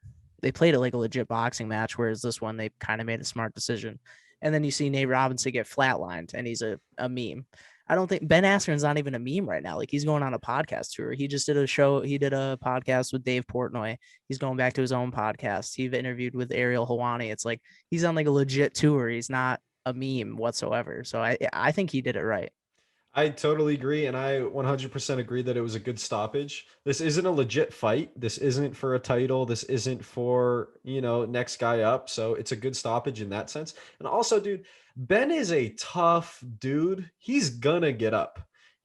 Speaker 3: They played it like a legit boxing match, whereas this one, they kind of made a smart decision. And then you see Nate Robinson get flatlined, and he's a meme. I don't think Ben Askren's not even a meme right now. Like he's going on a podcast tour. He just did a show. He did a podcast with Dave Portnoy. He's going back to his own podcast. He interviewed with Ariel Helwani. It's like he's on like a legit tour. He's not a meme whatsoever. So I think he did it right.
Speaker 2: I totally agree, and I 100% agree that it was a good stoppage. This isn't a legit fight. This isn't for a title. This isn't for, next guy up. So it's a good stoppage in that sense. And also, dude, Ben is a tough dude. He's gonna get up.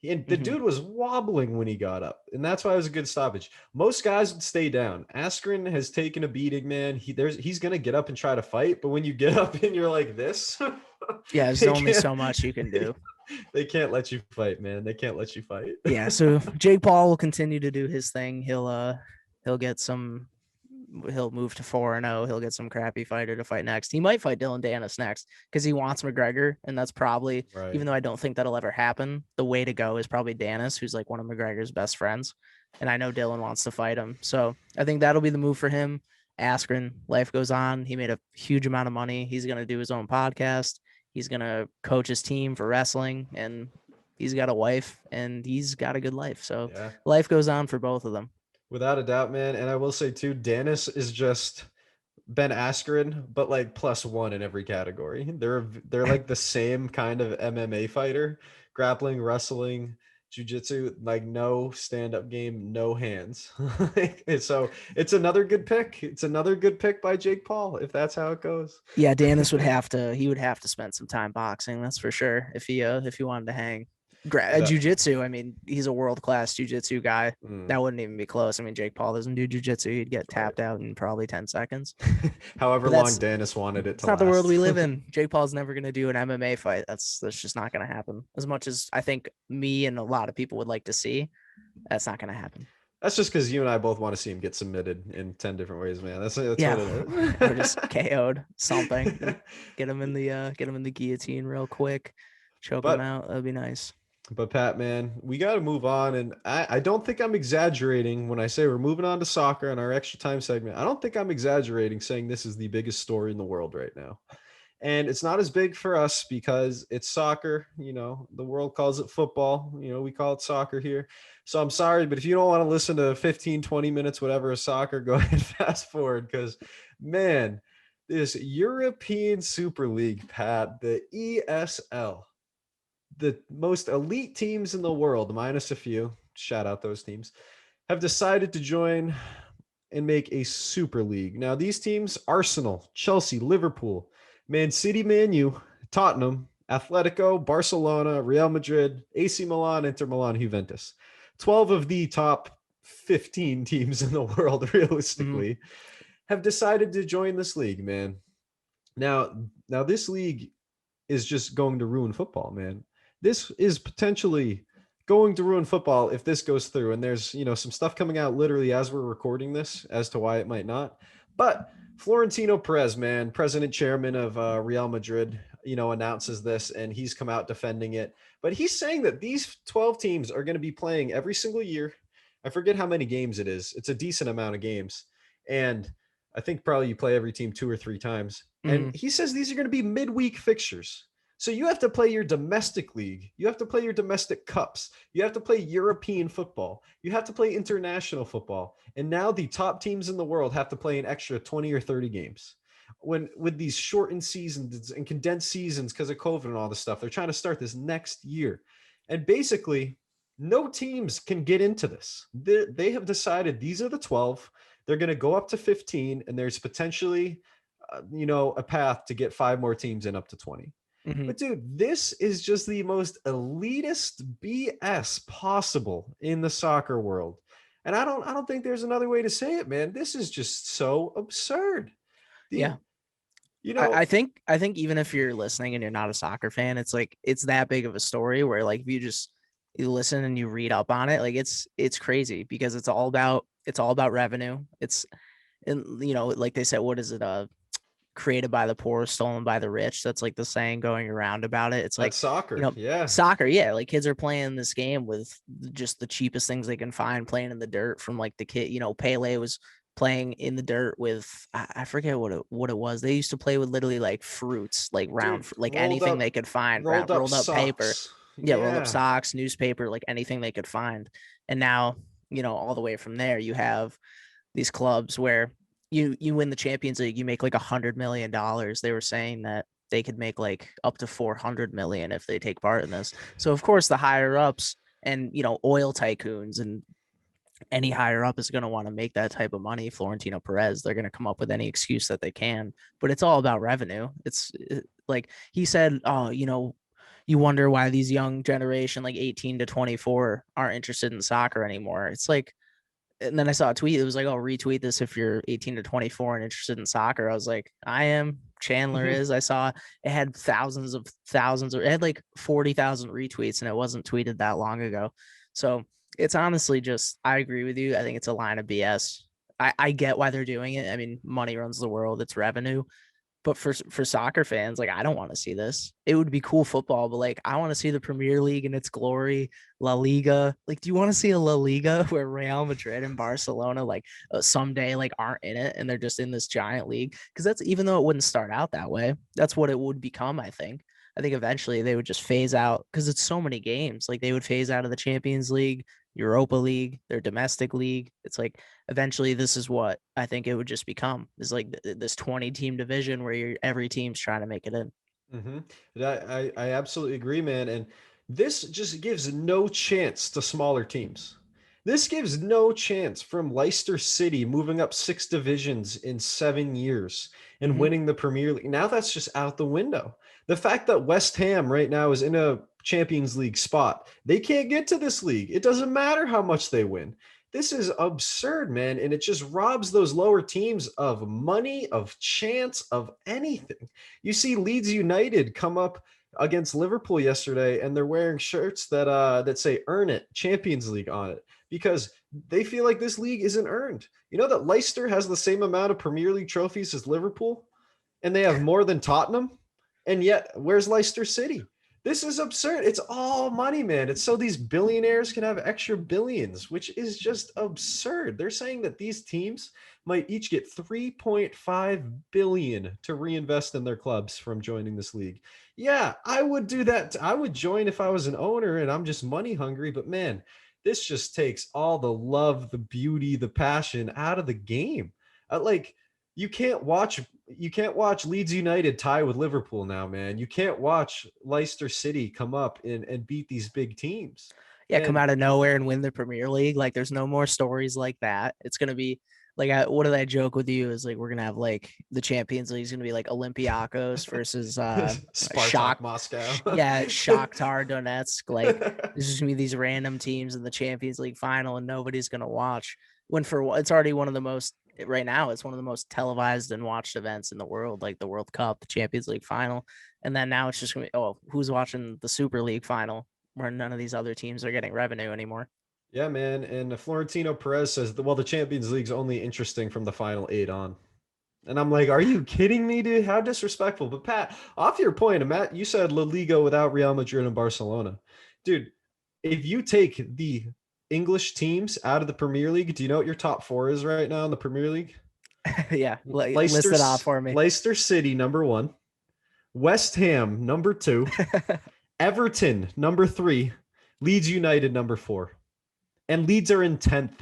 Speaker 2: And the dude was wobbling when he got up, and that's why it was a good stoppage. Most guys would stay down. Askren has taken a beating, man. He's gonna get up and try to fight, but when you get up and you're like this,
Speaker 3: there's only so much you can do.
Speaker 2: They can't let you fight, man. They can't let you fight.
Speaker 3: Yeah, so Jake Paul will continue to do his thing. He'll move to 4-0. He'll get some crappy fighter to fight next. He might fight Dylan Dennis next because he wants McGregor, and that's probably, even though I don't think that'll ever happen, the way to go is probably Dennis, who's like one of McGregor's best friends. And I know Dylan wants to fight him. So I think that'll be the move for him. Askren, life goes on. He made a huge amount of money. He's going to do his own podcast. He's going to coach his team for wrestling, and he's got a wife, and he's got a good life. So life goes on for both of them.
Speaker 2: Without a doubt, man. And I will say too, Dennis is just Ben Askren, but like +1 in every category. They're like the same kind of MMA fighter, grappling, wrestling, jiu-jitsu, like no stand-up game, no hands. So it's another good pick. It's another good pick by Jake Paul, if that's how it goes.
Speaker 3: Yeah, Dennis would have to spend some time boxing, that's for sure, if he wanted to hang. Jiu-jitsu, I mean, he's a world-class jiu-jitsu guy. That wouldn't even be close. I mean, Jake Paul doesn't do jiu-jitsu. He'd get tapped out in probably 10 seconds.
Speaker 2: However long Dennis wanted it to last.
Speaker 3: It's not the world we live in. Jake Paul's never going to do an MMA fight. That's just not going to happen. As much as I think me and a lot of people would like to see, that's not going to happen.
Speaker 2: That's just because you and I both want to see him get submitted in 10 different ways, man. That's what it is.
Speaker 3: Or just KO'd something. Get him in the guillotine real quick. Choke him out. That'd be nice.
Speaker 2: But Pat, man, we got to move on. And I don't think I'm exaggerating when I say we're moving on to soccer and our extra time segment. I don't think I'm exaggerating saying this is the biggest story in the world right now. And it's not as big for us because it's soccer. The world calls it football. We call it soccer here. So I'm sorry, but if you don't want to listen to 15, 20 minutes, whatever, of soccer, go ahead and fast forward because, man, this European Super League, Pat, the ESL, the most elite teams in the world, minus a few, shout out those teams, have decided to join and make a super league. Now, these teams: Arsenal, Chelsea, Liverpool, Man City, Man U, Tottenham, Atletico, Barcelona, Real Madrid, AC Milan, Inter Milan, Juventus. 12 of the top 15 teams in the world, realistically, have decided to join this league, man. Now this league is just going to ruin football, man. This is potentially going to ruin football if this goes through. And there's, some stuff coming out literally as we're recording this as to why it might not. But Florentino Perez, man, president chairman of Real Madrid, announces this, and he's come out defending it. But he's saying that these 12 teams are going to be playing every single year. I forget how many games it is. It's a decent amount of games. And I think probably you play every team 2 or 3 times. And he says these are going to be midweek fixtures. So you have to play your domestic league. You have to play your domestic cups. You have to play European football. You have to play international football. And now the top teams in the world have to play an extra 20 or 30 games. When with these shortened seasons and condensed seasons because of COVID and all this stuff, they're trying to start this next year. And basically, no teams can get into this. They have decided these are the 12. They're going to go up to 15, and there's potentially, a path to get 5 more teams in up to 20. But dude, this is just the most elitist BS possible in the soccer world. And I don't think there's another way to say it, man. This is just so absurd.
Speaker 3: I think even if you're listening and you're not a soccer fan, it's like it's that big of a story where like if you listen and you read up on it, like it's crazy because it's all about revenue. It's, and like they said, what is it? Created by the poor, stolen by the rich. That's like the saying going around about it. It's like
Speaker 2: soccer.
Speaker 3: Soccer. Yeah. Like kids are playing this game with just the cheapest things they can find, playing in the dirt from like the kid, Pele was playing in the dirt with, I forget what it was. They used to play with literally like fruits, like like anything they could find, rolled up paper. Yeah. Rolled up socks, newspaper, like anything they could find. And now, all the way from there, you have these clubs where you win the Champions League, you make like $100 million. They were saying that they could make like up to 400 million if they take part in this. So of course the higher ups and, oil tycoons and any higher up is going to want to make that type of money. Florentino Perez, they're going to come up with any excuse that they can, but it's all about revenue. It's like he said, oh, you wonder why these young generation, like 18 to 24 aren't interested in soccer anymore. It's like, and then I saw a tweet. It was like, oh, retweet this if you're 18 to 24 and interested in soccer. I was like, I am. Chandler is. I saw it had thousands, it had like 40,000 retweets, and it wasn't tweeted that long ago. So it's honestly just, I agree with you. I think it's a line of BS. I get why they're doing it. I mean, money runs the world. It's revenue. But for soccer fans, like, I don't want to see this. It would be cool football, but like, I want to see the Premier League in its glory, La Liga. Like, do you want to see a La Liga where Real Madrid and Barcelona like someday like aren't in it and they're just in this giant league? Because that's, even though it wouldn't start out that way, that's what it would become. I think eventually they would just phase out because it's so many games. Like they would phase out of the Champions League, Europa League, their domestic league. It's like eventually this is what I think it would just become, is like this 20 team division where every team's trying to make it in.
Speaker 2: I absolutely agree, man. And this just gives no chance to smaller teams. This gives no chance from Leicester City moving up 6 divisions in 7 years and winning the Premier League. Now that's just out the window. The fact that West Ham right now is in a Champions League spot, they can't get to this league. It doesn't matter how much they win. This is absurd, man. And it just robs those lower teams of money, of chance, of anything. You see Leeds United come up against Liverpool yesterday, and they're wearing shirts that say "Earn It" Champions League on it because they feel like this league isn't earned. You know that Leicester has the same amount of Premier League trophies as Liverpool, and they have more than Tottenham, and yet where's Leicester City? This is absurd. It's all money, man. It's so these billionaires can have extra billions, which is just absurd. They're saying that these teams might each get 3.5 billion to reinvest in their clubs from joining this league. Yeah, I would do that. I would join if I was an owner and I'm just money hungry, but man, this just takes all the love, the beauty, the passion out of the game. Like you can't watch Leeds United tie with Liverpool now, man. You can't watch Leicester City come up and beat these big teams.
Speaker 3: Yeah, come
Speaker 2: And
Speaker 3: out of nowhere and win the Premier League. Like, there's no more stories like that. It's gonna be like, what did I joke with you? Is like we're gonna have like the Champions League is gonna be like Olympiacos versus
Speaker 2: Spartak Moscow.
Speaker 3: yeah, Shakhtar Donetsk. Like, there's just gonna be these random teams in the Champions League final, and nobody's gonna watch. When it's already one of the most right now. It's one of the most televised and watched events in the world, like the World Cup, the Champions League final, and then now it's just gonna be, oh, who's watching the Super League final, where none of these other teams are getting revenue anymore.
Speaker 2: Yeah, man. And Florentino Perez says, well, the Champions League's only interesting from the final 8 on. And I'm like, are you kidding me, dude? How disrespectful. But Pat, off your point, Matt, you said La Liga without Real Madrid and Barcelona. Dude, if you take the English teams out of the Premier League, do you know what your top 4 is right now in the Premier League?
Speaker 3: Yeah, list it off for me.
Speaker 2: Leicester City, number 1. West Ham, number 2. Everton, number 3. Leeds United, number 4. And Leeds are in 10th.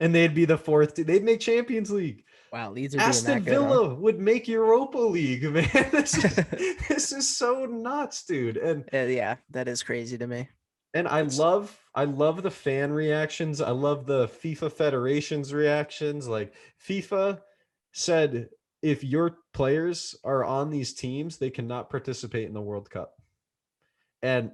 Speaker 2: And they'd be the 4th. They'd make Champions League.
Speaker 3: Wow, Leeds are
Speaker 2: Aston
Speaker 3: doing that good,
Speaker 2: Villa
Speaker 3: huh?
Speaker 2: would make Europa League, man. This is so nuts, dude. And
Speaker 3: Yeah, that is crazy to me.
Speaker 2: and I love the fan reactions. I love the FIFA Federation's reactions. Like FIFA said, if your players are on these teams, they cannot participate in the World Cup. And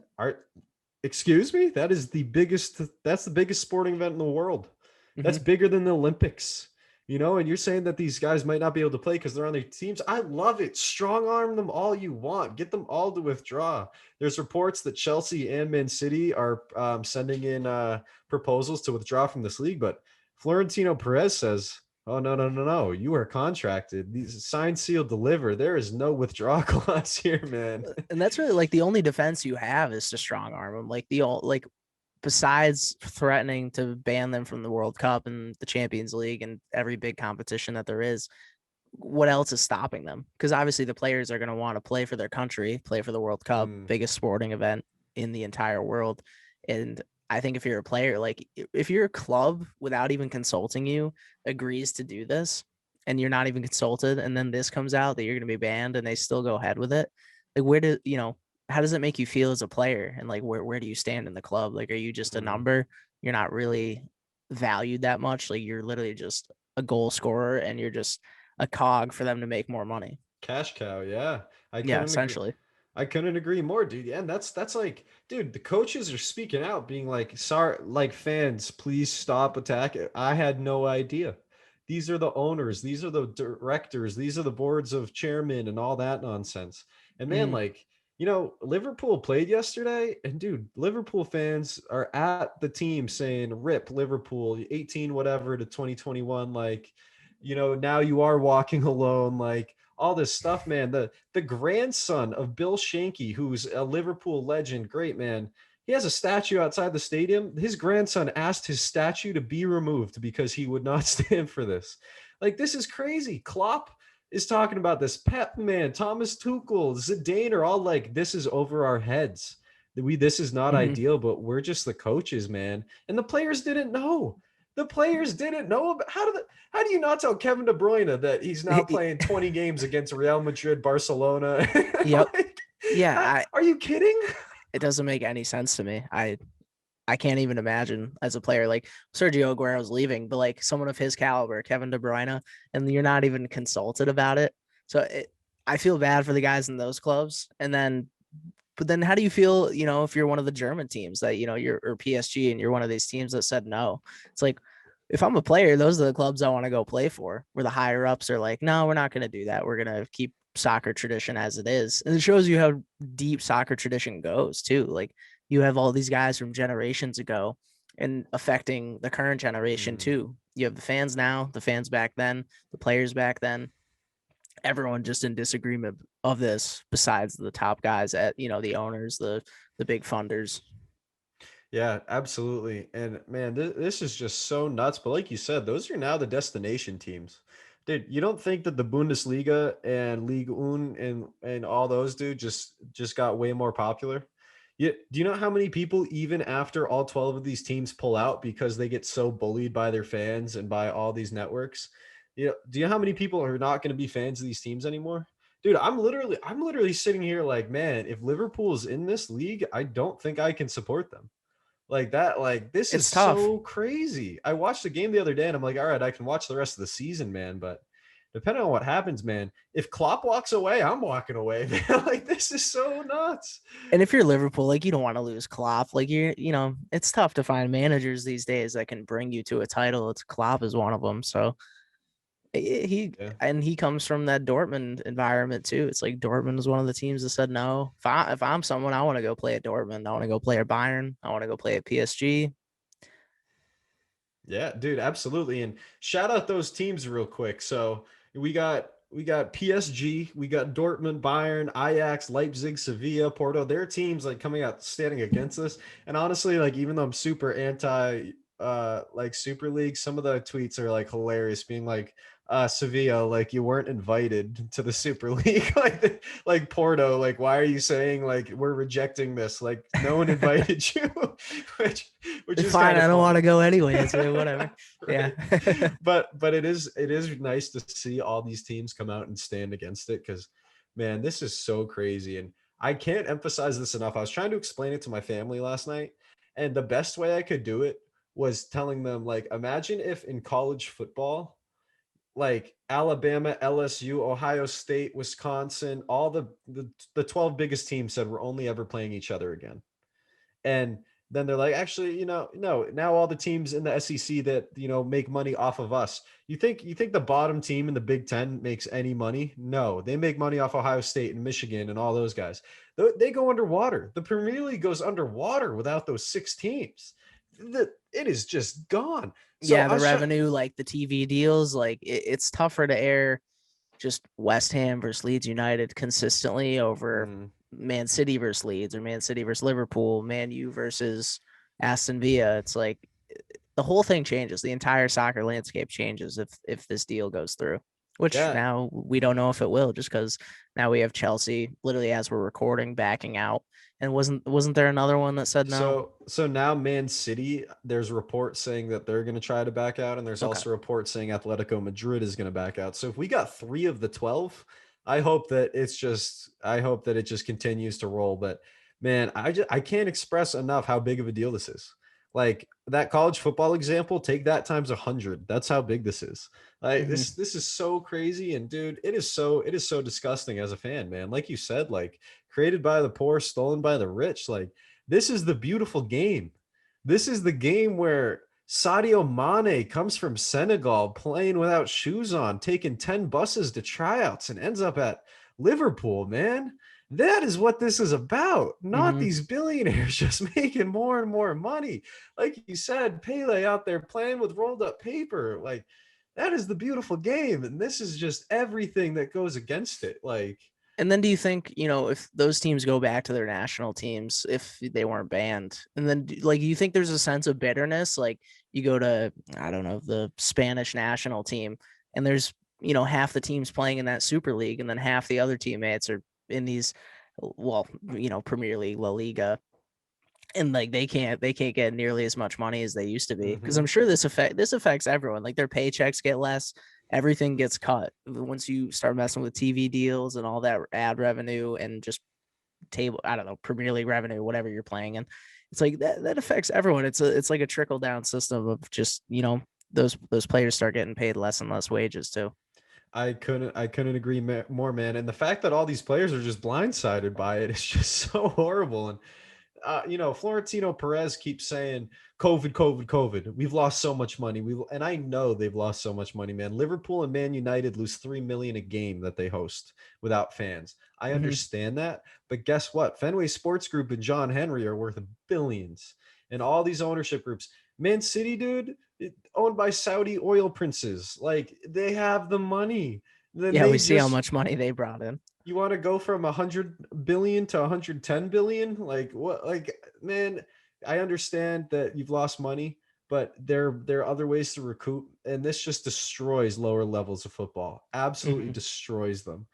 Speaker 2: excuse me, that's the biggest sporting event in the world. That's
Speaker 3: Mhm.
Speaker 2: bigger than the Olympics. And you're saying that these guys might not be able to play because they're on their teams. I love it. Strong arm them all you want. Get them all to withdraw. There's reports that Chelsea and Man City are sending in proposals to withdraw from this league. But Florentino Perez says, oh, no, no, no, no. You are contracted. These sign, seal, deliver. There is no withdrawal clause here, man.
Speaker 3: And that's really like the only defense you have is to strong arm them. Like besides threatening to ban them from the World Cup and the Champions League and every big competition that there is, what else is stopping them? Because obviously the players are going to want to play for their country, play for the World Cup, biggest sporting event in the entire world. And I think if you're a player, like if your club without even consulting you agrees to do this and you're not even consulted, and then this comes out that you're going to be banned and they still go ahead with it, like how does it make you feel as a player? And like, where do you stand in the club? Like, are you just a number? You're not really valued that much. Like, you're literally just a goal scorer and you're just a cog for them to make more money.
Speaker 2: Cash cow. Yeah.
Speaker 3: Yeah, essentially.
Speaker 2: I couldn't agree more, dude. Yeah, and that's like, dude, the coaches are speaking out, being like, sorry, like fans, please stop attacking. I had no idea. These are the owners, these are the directors, these are the boards of chairmen and all that nonsense. And man, like, Liverpool played yesterday, and dude, Liverpool fans are at the team saying, rip Liverpool, 18 whatever to 2021. Like, now you are walking alone. Like, all this stuff, man. The grandson of Bill Shankly, who's a Liverpool legend, great man. He has a statue outside the stadium. His grandson asked his statue to be removed because he would not stand for this. Like, this is crazy. Klopp is talking about this. Pep, man, Thomas Tuchel, Zidane are all like, this is over our heads. This is not ideal, but we're just the coaches, man. And the players didn't know. The players didn't know about how do you not tell Kevin De Bruyne that he's now playing 20 games against Real Madrid, Barcelona?
Speaker 3: Yep.
Speaker 2: Like,
Speaker 3: Yeah.
Speaker 2: Are you kidding?
Speaker 3: It doesn't make any sense to me. I can't even imagine as a player, like Sergio Aguero's leaving, but like someone of his caliber, Kevin De Bruyne, and you're not even consulted about it. So I feel bad for the guys in those clubs. But then how do you feel, if you're one of the German teams that, or PSG and you're one of these teams that said no? It's like, if I'm a player, those are the clubs I want to go play for, where the higher ups are like, no, we're not going to do that. We're going to keep soccer tradition as it is. And it shows you how deep soccer tradition goes too. Like, you have all these guys from generations ago and affecting the current generation too. You have the fans now, the fans back then, the players back then. everyone just in disagreement of this besides the top guys at, the owners, the big funders.
Speaker 2: Yeah, absolutely. And man, this is just so nuts. But like you said, those are now the destination teams. Dude, you don't think that the Bundesliga and Ligue 1 and all those dude just got way more popular? Do you know how many people even after all 12 of these teams pull out because they get so bullied by their fans and by all these networks? Do you know how many people are not going to be fans of these teams anymore? Dude, I'm literally sitting here like, man, if Liverpool's in this league, I don't think I can support them. Like that, like this is
Speaker 3: It's tough.
Speaker 2: so crazy. I watched the game the other day and I'm like, all right, I can watch the rest of the season, man. But depending on what happens, man, if Klopp walks away, I'm walking away, man. Like this is so nuts.
Speaker 3: And if you're Liverpool, like you don't want to lose Klopp. Like it's tough to find managers these days that can bring you to a title. It's Klopp is one of them. So
Speaker 2: Yeah.
Speaker 3: he comes from that Dortmund environment too. It's like Dortmund is one of the teams that said no. If I'm someone, I want to go play at Dortmund. I want to go play at Bayern. I want to go play at PSG.
Speaker 2: Yeah, dude, absolutely. And shout out those teams real quick. So we got PSG, we got Dortmund, Bayern, Ajax, Leipzig, Sevilla, Porto. Their teams like coming out standing against us. And honestly, like even though I'm super anti like Super League, some of the tweets are like hilarious, being like Sevilla, like you weren't invited to the Super League, like Porto, like why are you saying like we're rejecting this? Like no one invited you, which which
Speaker 3: It's
Speaker 2: is
Speaker 3: fine.
Speaker 2: kind
Speaker 3: I
Speaker 2: of
Speaker 3: don't want
Speaker 2: funny.
Speaker 3: to go anyways. Whatever. Yeah.
Speaker 2: Right. But it is nice to see all these teams come out and stand against it because man, this is so crazy. And I can't emphasize this enough. I was trying to explain it to my family last night, and the best way I could do it was telling them, like, imagine if in college football, like Alabama, LSU, Ohio State, Wisconsin, all the 12 biggest teams said we're only ever playing each other again. And then they're like, actually, no, now all the teams in the SEC that, make money off of us. You think the bottom team in the Big Ten makes any money? No, they make money off Ohio State and Michigan and all those guys. They go underwater. The Premier League goes underwater without those six teams. It is just gone. So
Speaker 3: Yeah,
Speaker 2: I
Speaker 3: the
Speaker 2: was trying.
Speaker 3: revenue, like the TV deals, like it's tougher to air just West Ham versus Leeds United consistently over
Speaker 2: Mm,
Speaker 3: Man City versus Leeds or Man City versus Liverpool, Man U versus Aston Villa. It's like the whole thing changes. The entire soccer landscape changes if this deal goes through, which
Speaker 2: yeah,
Speaker 3: now we don't know if it will, just because now we have Chelsea literally as we're recording backing out. And wasn't there another one that said no?
Speaker 2: So now Man City, there's reports saying that they're going to try to back out, and there's
Speaker 3: Okay.
Speaker 2: also reports saying Atletico Madrid is going to back out. So if we got 3 of the 12, I hope that it just continues to roll. But man, I can't express enough how big of a deal this is. Like that college football example, take that times 100. That's how big this is. Like
Speaker 3: Mm-hmm.
Speaker 2: this is so crazy, and dude, it is so disgusting as a fan, man. Like you said, like created by the poor, stolen by the rich. Like this is the beautiful game. This is the game where Sadio Mane comes from Senegal playing without shoes on, taking 10 buses to tryouts and ends up at Liverpool, man. That is what this is about. Not
Speaker 3: Mm-hmm.
Speaker 2: these billionaires just making more and more money. Like you said, Pele out there playing with rolled up paper. Like that is the beautiful game. And this is just everything that goes against it. Like,
Speaker 3: And then do you think, if those teams go back to their national teams, if they weren't banned, and then like, do you think there's a sense of bitterness? Like you go to, I don't know, the Spanish national team and there's, half the teams playing in that Super League and then half the other teammates are in these, well, Premier League, La Liga, and like they can't get nearly as much money as they used to be because I'm
Speaker 2: mhm.
Speaker 3: sure this affects everyone. Like their paychecks get less, everything gets cut once you start messing with TV deals and all that ad revenue and just table, I don't know, Premier League revenue, whatever you're playing. And it's like that affects everyone. It's like a trickle down system of just, those players start getting paid less and less wages too.
Speaker 2: I couldn't agree more, man. And the fact that all these players are just blindsided by it is just so horrible. And Florentino Perez keeps saying COVID, COVID, COVID. We've lost so much money. And I know they've lost so much money, man. Liverpool and Man United lose 3 million a game that they host without fans. I
Speaker 3: Mm-hmm.
Speaker 2: understand that, but guess what? Fenway Sports Group and John Henry are worth billions, and all these ownership groups. Man City, dude, owned by Saudi oil princes. Like they have the money. Then
Speaker 3: Yeah, we
Speaker 2: they
Speaker 3: see how
Speaker 2: just
Speaker 3: much money they brought in.
Speaker 2: you want to go from 100 billion to 110 billion? Like what? Like, man, I understand that you've lost money, but there are other ways to recoup, and this just destroys lower levels of football. Absolutely
Speaker 3: Mhm.
Speaker 2: destroys them.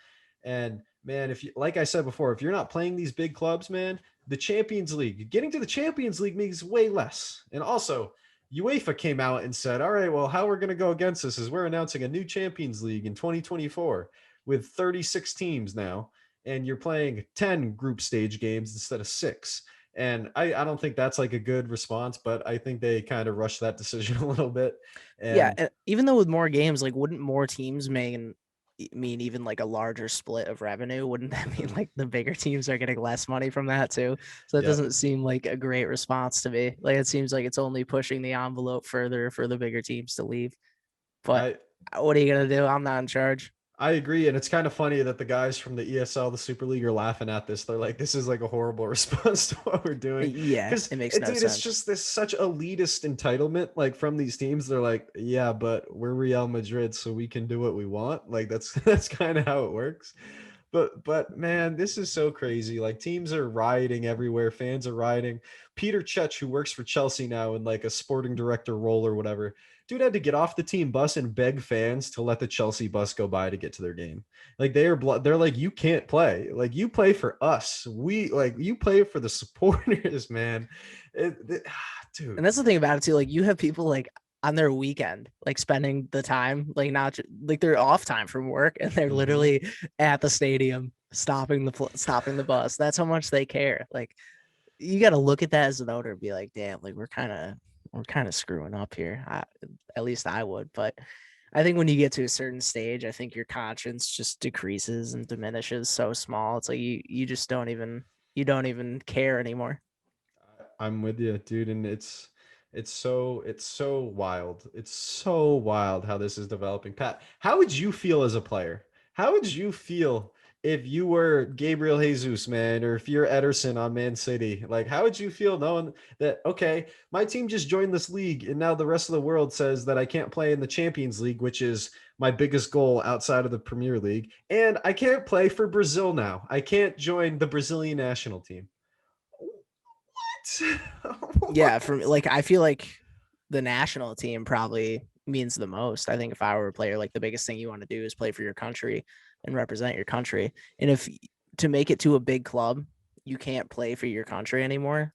Speaker 2: And man, if you, like I said before, if you're not playing these big clubs, man, the Champions League, getting to the Champions League means way less. And also, UEFA came out and said, all right, well, how we're going to go against this is we're announcing a new Champions League in 2024 with 36 teams now, and you're playing 10 group stage games instead of 6. And I don't think that's like a good response, but I think they kind of rushed that decision a little bit.
Speaker 3: Yeah,
Speaker 2: And
Speaker 3: even though with more games, like wouldn't more teams mean even like a larger split of revenue? Wouldn't that mean like the bigger teams are getting less money from that too? So that
Speaker 2: yeah,
Speaker 3: doesn't seem like a great response to me. Like it seems like it's only pushing the envelope further for the bigger teams to leave. But
Speaker 2: I
Speaker 3: what are you gonna do? I'm not in charge.
Speaker 2: I agree, and it's kind of funny that the guys from the ESL, the Super League, are laughing at this. They're like, "This is like a horrible response to what we're doing,"
Speaker 3: Yeah,
Speaker 2: because
Speaker 3: it makes no
Speaker 2: dude, it's
Speaker 3: sense.
Speaker 2: just this such elitist entitlement, like from these teams. They're like, "Yeah, but we're Real Madrid, so we can do what we want." Like that's that's kind of how it works. But man, this is so crazy. Like teams are rioting everywhere, fans are rioting. Peter Cech, who works for Chelsea now in like a sporting director role or whatever, dude had to get off the team bus and beg fans to let the Chelsea bus go by to get to their game. Like they're like, you can't play. Like you play for us. We like you play for the supporters, man.
Speaker 3: And
Speaker 2: Dude.
Speaker 3: that's the thing about it too. Like you have people like on their weekend, like spending the time, like not like they're off time from work, and they're
Speaker 2: Mhm.
Speaker 3: literally at the stadium stopping the bus. That's how much they care. Like you got to look at that as an owner and be like, damn, like we're kind of screwing up here. At least I would, but I think when you get to a certain stage, I think your conscience just decreases and diminishes so small. It's like you just don't even care anymore.
Speaker 2: I'm with you, dude, and it's so wild. It's so wild how this is developing. Pat, how would you feel as a player? How would you feel if you were Gabriel Jesus, man, or if you're Ederson on Man City? Like, how would you feel knowing that okay, my team just joined this league, and now the rest of the world says that I can't play in the Champions League, which is my biggest goal outside of the Premier League, and I can't play for Brazil now. I can't join the Brazilian national team.
Speaker 3: Yeah,
Speaker 2: What?
Speaker 3: for me, like I feel like the national team probably means the most. I think if I were a player, like the biggest thing you want to do is play for your country and represent your country. And if to make it to a big club, you can't play for your country anymore.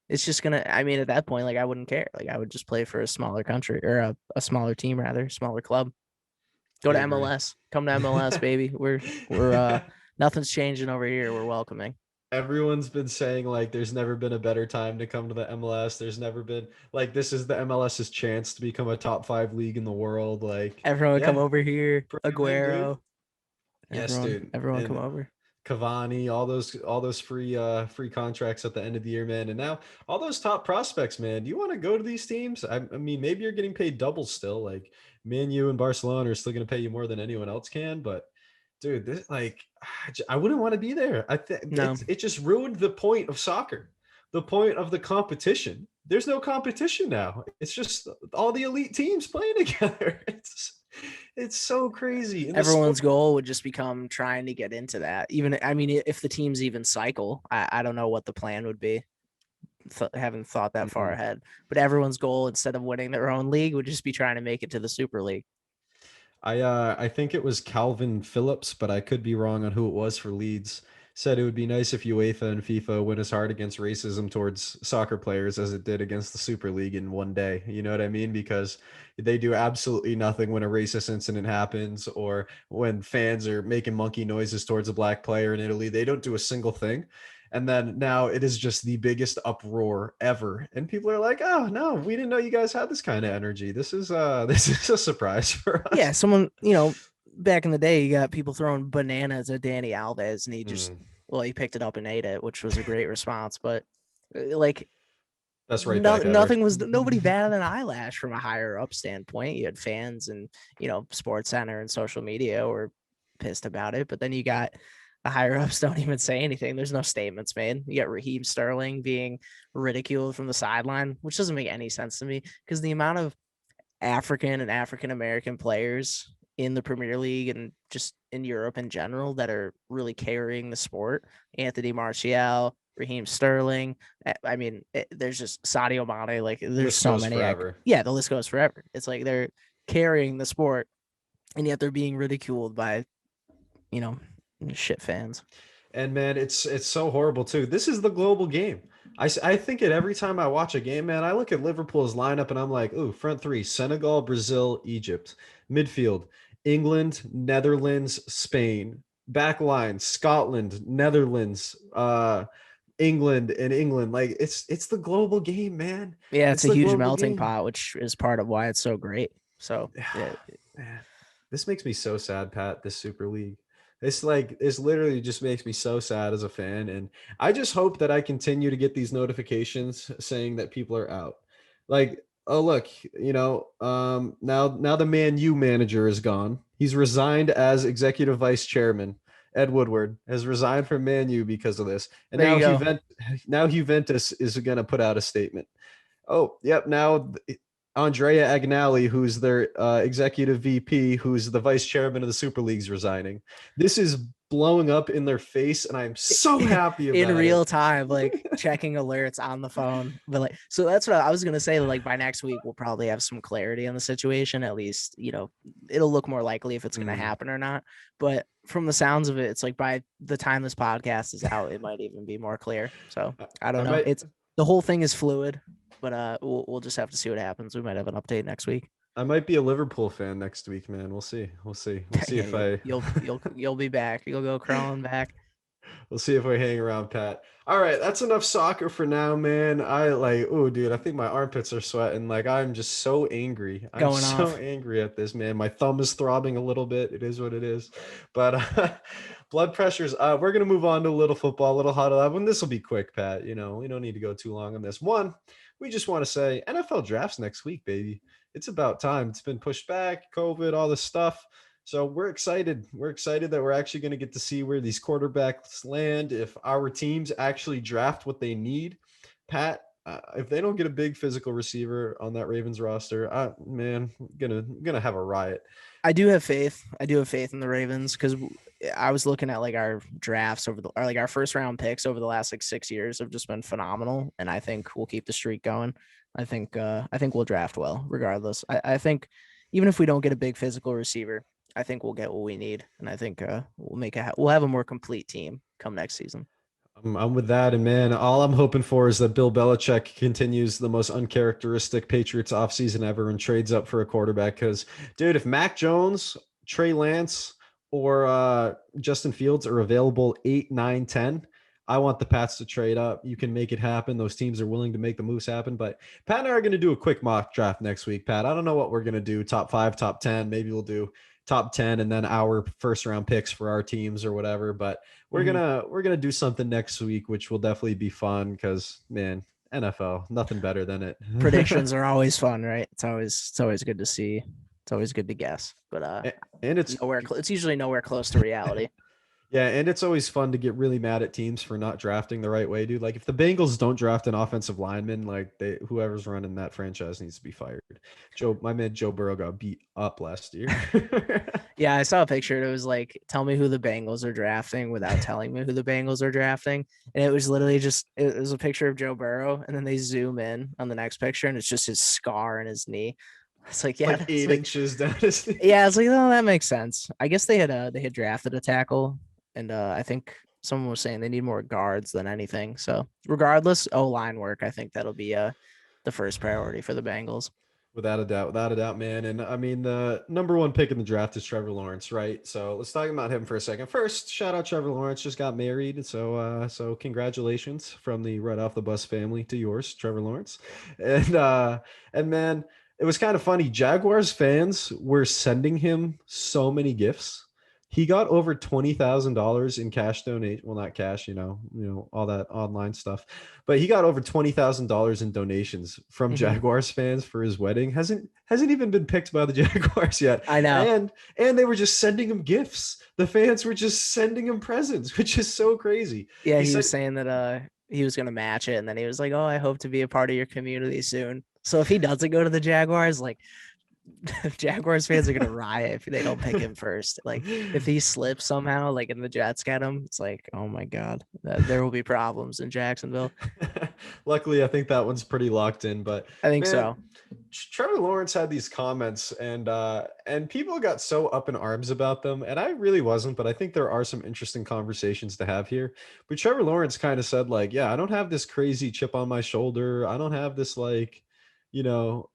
Speaker 3: It's just gonna. I mean, at that point, like I wouldn't care. Like I would just play for a smaller country or a smaller team rather, smaller club. Go
Speaker 2: I
Speaker 3: to
Speaker 2: agree.
Speaker 3: MLS. Come to MLS, baby. We're nothing's changing over here. We're welcoming.
Speaker 2: Everyone's been saying like there's never been a better time to come to the MLS. There's never been like this is the MLS's chance to become a top 5 league in the world. Like,
Speaker 3: Everyone come
Speaker 2: yeah,
Speaker 3: over here.
Speaker 2: bring him in, dude.
Speaker 3: Aguero.
Speaker 2: Yes,
Speaker 3: Everyone,
Speaker 2: dude.
Speaker 3: everyone come
Speaker 2: And
Speaker 3: over.
Speaker 2: Cavani, all those free contracts at the end of the year, man. And now all those top prospects, man. Do you want to go to these teams? I mean, maybe you're getting paid double still. Like Man U and Barcelona are still going to pay you more than anyone else can. But dude, this like I wouldn't want to be there. I think
Speaker 3: No,
Speaker 2: it just ruined the point of soccer, the point of the competition. There's no competition now. It's just all the elite teams playing together. It's so crazy. In the sport.
Speaker 3: everyone's goal would just become trying to get into that. Even, I mean, if the teams even cycle, I don't know what the plan would be. Haven't thought that far
Speaker 2: Mhm.
Speaker 3: ahead. But everyone's goal, instead of winning their own league, would just be trying to make it to the Super League.
Speaker 2: I think it was Calvin Phillips, but I could be wrong on who it was for Leeds. Said it would be nice if UEFA and FIFA went as hard against racism towards soccer players as it did against the Super League in one day. You know what I mean? Because they do absolutely nothing when a racist incident happens or when fans are making monkey noises towards a black player in Italy. They don't do a single thing. And then now it is just the biggest uproar ever. And people are like, "Oh, no, we didn't know you guys had this kind of energy. This is this is a surprise for
Speaker 3: Yeah,
Speaker 2: us."
Speaker 3: someone, back in the day, you got people throwing bananas at Danny Alves, and
Speaker 2: Mm,
Speaker 3: he picked it up and ate it, which was a great response. But like,
Speaker 2: that's right back at her.
Speaker 3: nothing was nobody batted an eyelash from a higher up standpoint. You had fans and Sports Center and social media were pissed about it, but then you got the higher ups don't even say anything. There's no statements made. You got Raheem Sterling being ridiculed from the sideline, which doesn't make any sense to me because the amount of African and African American players in the Premier League and just in Europe in general that are really carrying the sport. Anthony Martial, Raheem Sterling. I mean, there's just Sadio Mane. Like, there's
Speaker 2: List
Speaker 3: so
Speaker 2: goes
Speaker 3: many.
Speaker 2: forever.
Speaker 3: Yeah, the list goes forever. It's like they're carrying the sport, and yet they're being ridiculed by, you know, shit fans.
Speaker 2: And man, it's so horrible too. This is the global game. I think it every time I watch a game, man. I look at Liverpool's lineup and I'm like, ooh, front three: Senegal, Brazil, Egypt. Midfield: England, Netherlands, Spain. Back line: Scotland, Netherlands, England, and England. Like it's the global game, man.
Speaker 3: Yeah, it's
Speaker 2: It's
Speaker 3: a
Speaker 2: the
Speaker 3: huge
Speaker 2: global
Speaker 3: melting
Speaker 2: game.
Speaker 3: pot, which is part of why it's so great. So yeah,
Speaker 2: Man, this makes me so sad, Pat. This Super League. This literally just makes me so sad as a fan. And I just hope that I continue to get these notifications saying that people are out. Like, oh look, now the Man U manager is gone. He's resigned as executive vice chairman. Ed Woodward has resigned from Man U because of this. And
Speaker 3: there you go.
Speaker 2: Now Juventus is gonna put out a statement. Oh, yep. Now Andrea Agnelli, who's their executive VP, who's the vice chairman of the Super League's resigning. This is blowing up in their face, and I'm so happy
Speaker 3: In
Speaker 2: about
Speaker 3: real
Speaker 2: it.
Speaker 3: time, like checking alerts on the phone. But like, so that's what I was gonna say. Like by next week, we'll probably have some clarity on the situation. At least, it'll look more likely if it's gonna
Speaker 2: Mm.
Speaker 3: happen or not. But from the sounds of it, it's like by the time this podcast is out, it might even be more clear. So I
Speaker 2: I
Speaker 3: don't know.
Speaker 2: might
Speaker 3: It's the whole thing is fluid, but we'll just have to see what happens. We might have an update next week.
Speaker 2: I might be a Liverpool fan next week, man. We'll see. We'll see. We'll see if
Speaker 3: Yeah,
Speaker 2: I
Speaker 3: you'll be back. You'll go crawling back.
Speaker 2: we'll see if we hang around, Pat. All right, that's enough soccer for now, man. Oh, dude, I think my armpits are sweating. Like, I'm just so angry. I'm
Speaker 3: Going
Speaker 2: so
Speaker 3: off.
Speaker 2: angry at this, man. My thumb is throbbing a little bit. It is what it is. But blood pressures. We're gonna move on to a little football, a little huddle up, and this will be quick, Pat. We don't need to go too long on this. One, we just want to say NFL drafts next week, baby. It's about time. It's been pushed back, COVID, all this stuff. So we're excited. We're excited that we're actually going to get to see where these quarterbacks land. If our teams actually draft what they need, Pat, if they don't get a big physical receiver on that Ravens roster, man, gonna have a riot.
Speaker 3: I do have faith. I do have faith in the Ravens because I was looking at like our drafts or like our first round picks over the last like 6 years have just been phenomenal, and I think we'll keep the streak going. I think we'll draft well regardless. I think even if we don't get a big physical receiver, I think we'll get what we need, and I think we'll have a more complete team come next season.
Speaker 2: I'm with that, and man, all I'm hoping for is that Bill Belichick continues the most uncharacteristic Patriots offseason ever and trades up for a quarterback. Because, dude, if Mac Jones, Trey Lance, or Justin Fields are available 8, 9, 10, I want the Pats to trade up. You can make it happen. Those teams are willing to make the moves happen. But Pat and I are going to do a quick mock draft next week, Pat. I don't know what we're going to do. Top 5, top 10. Maybe we'll do top 10 and then our first round picks for our teams or whatever. But we're gonna do something next week, which will definitely be fun because, man, NFL, nothing better than it.
Speaker 3: Predictions are always fun, right? It's always good to see. It's always good to guess, but
Speaker 2: And it's
Speaker 3: it's usually nowhere close to reality.
Speaker 2: Yeah, and it's always fun to get really mad at teams for not drafting the right way, dude. Like if the Bengals don't draft an offensive lineman, like whoever's running that franchise needs to be fired. My man Joe Burrow got beat up last year.
Speaker 3: Yeah, I saw a picture. It was like, tell me who the Bengals are drafting without telling me who the Bengals are drafting. And it was literally it was a picture of Joe Burrow. And then they zoom in on the next picture and it's just his scar in his knee. It's like, yeah,
Speaker 2: Like 8 inches down his knee.
Speaker 3: yeah, it's like, oh, that makes sense. I guess they had drafted a tackle. And I think someone was saying they need more guards than anything. So regardless, O-line work, I think that'll be the first priority for the Bengals.
Speaker 2: Without a doubt, man. And I mean, the number one pick in the draft is Trevor Lawrence, right? So let's talk about him for a second. First, shout out Trevor Lawrence, just got married. So congratulations from the Right Off the Bus family to yours, Trevor Lawrence. And man, it was kind of funny. Jaguars fans were sending him so many gifts. He got over $20,000 in cash donation. Well, not cash, all that online stuff, but he got over $20,000 in donations from Jaguars fans for his wedding. Hasn't even been picked by the Jaguars yet.
Speaker 3: I know.
Speaker 2: And they were just sending him gifts. The fans were just sending him presents, which is so crazy.
Speaker 3: Yeah, he was saying that he was gonna match it, and then he was like, "Oh, I hope to be a part of your community soon." So if he doesn't go to the Jaguars, like, Jaguars fans are gonna riot if they don't pick him first. Like if he slips somehow, like and the Jets get him, it's like, oh my god, there will be problems in Jacksonville.
Speaker 2: Luckily, I think that one's pretty locked in. But
Speaker 3: I think
Speaker 2: man,
Speaker 3: so.
Speaker 2: Trevor Lawrence had these comments, and people got so up in arms about them, and I really wasn't. But I think there are some interesting conversations to have here. But Trevor Lawrence kind of said, like, yeah, I don't have this crazy chip on my shoulder. I don't have this like,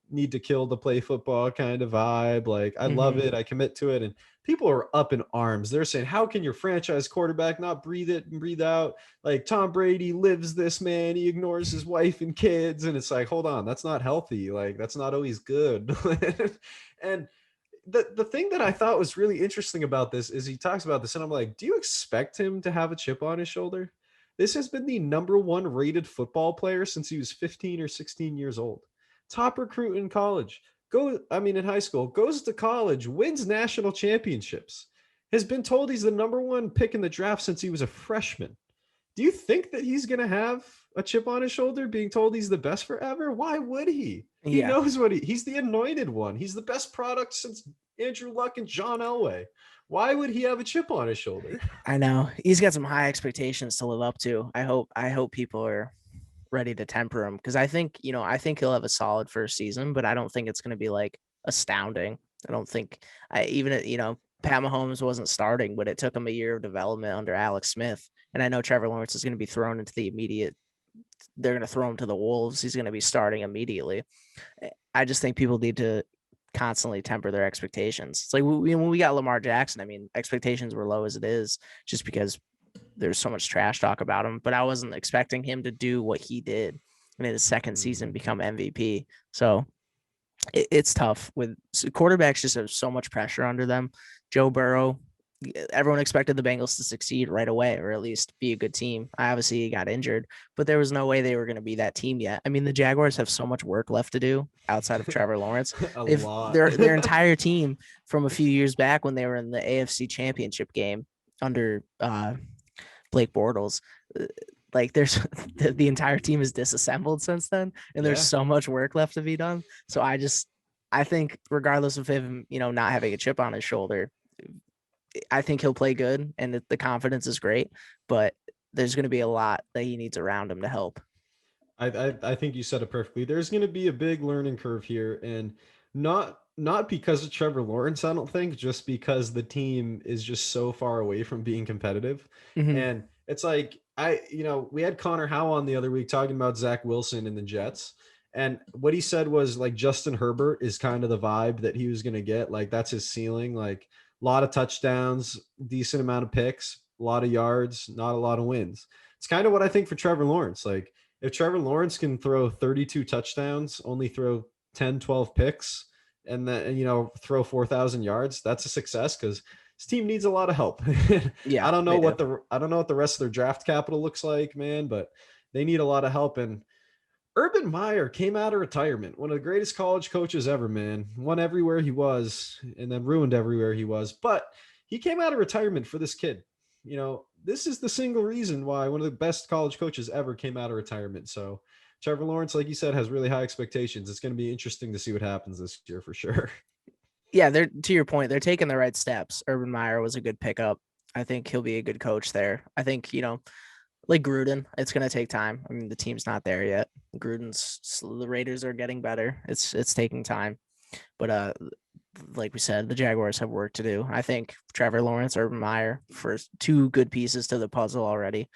Speaker 2: need to kill to play football kind of vibe. Like, I love
Speaker 3: Hmm.
Speaker 2: it. I commit to it. And people are up in arms. They're saying, how can your franchise quarterback not breathe it and breathe out? Like, Tom Brady lives this, man. He ignores his wife and kids. And it's like, hold on, that's not healthy. Like, that's not always good. And the thing that I thought was really interesting about this is he talks about this, and I'm like, do you expect him to have a chip on his shoulder? This has been the number one rated football player since he was 15 or 16 years old. Top recruit in college. In high school, goes to college, wins national championships, has been told he's the number one pick in the draft since he was a freshman. Do you think that he's going to have a chip on his shoulder being told he's the best forever? Why would he? He
Speaker 3: Yeah,
Speaker 2: knows he's the anointed one. He's the best product since Andrew Luck and John Elway. Why would he have a chip on his shoulder?
Speaker 3: I know he's got some high expectations to live up to. I hope people are ready to temper him because I think he'll have a solid first season, but I don't think it's going to be like astounding. I don't think Pat Mahomes wasn't starting, but it took him a year of development under Alex Smith. And I know Trevor Lawrence is going to be thrown into the immediate. They're going to throw him to the wolves. He's going to be starting immediately. I just think people need to constantly temper their expectations. It's like when we got Lamar Jackson, I mean, expectations were low as it is just because there's so much trash talk about him, but I wasn't expecting him to do what he did in his second season, become MVP. So it's tough with quarterbacks, just have so much pressure under them. Joe Burrow, everyone expected the Bengals to succeed right away, or at least be a good team. Obviously, he got injured, but there was no way they were going to be that team yet. I mean, the Jaguars have so much work left to do outside of Trevor Lawrence.
Speaker 2: A
Speaker 3: If
Speaker 2: lot.
Speaker 3: their entire team from a few years back when they were in the AFC Championship game under Blake Bortles, like there's the entire team is disassembled since then, and there's
Speaker 2: Yeah.
Speaker 3: so much work left to be done. So I think regardless of him, not having a chip on his shoulder, I think he'll play good and the confidence is great, but there's going to be a lot that he needs around him to help.
Speaker 2: I think you said it perfectly. There's going to be a big learning curve here, and not because of Trevor Lawrence. I don't think, just because the team is just so far away from being competitive,
Speaker 3: Mm-hmm.
Speaker 2: and it's like we had Connor Howe on the other week talking about Zach Wilson and the Jets, and what he said was like Justin Herbert is kind of the vibe that he was going to get. Like that's his ceiling. Like a lot of touchdowns, decent amount of picks, a lot of yards, not a lot of wins. It's kind of what I think for Trevor Lawrence. Like if Trevor Lawrence can throw 32 touchdowns, only throw 10, 12 picks, and then, throw 4,000 yards, that's a success because his team needs a lot of help.
Speaker 3: Yeah,
Speaker 2: I don't know
Speaker 3: they do.
Speaker 2: what the rest of their draft capital looks like, man, but they need a lot of help. And Urban Meyer came out of retirement, one of the greatest college coaches ever, man. Won everywhere he was and then ruined everywhere he was. But he came out of retirement for this kid. This is the single reason why one of the best college coaches ever came out of retirement. So Trevor Lawrence, like you said, has really high expectations. It's going to be interesting to see what happens this year for sure.
Speaker 3: Yeah, they're to your point, they're taking the right steps. Urban Meyer was a good pickup. I think he'll be a good coach there. I think, like Gruden, it's going to take time. I mean, the team's not there yet. The Raiders are getting better. It's taking time. But like we said, the Jaguars have work to do. I think Trevor Lawrence, Urban Meyer, first two good pieces to the puzzle already.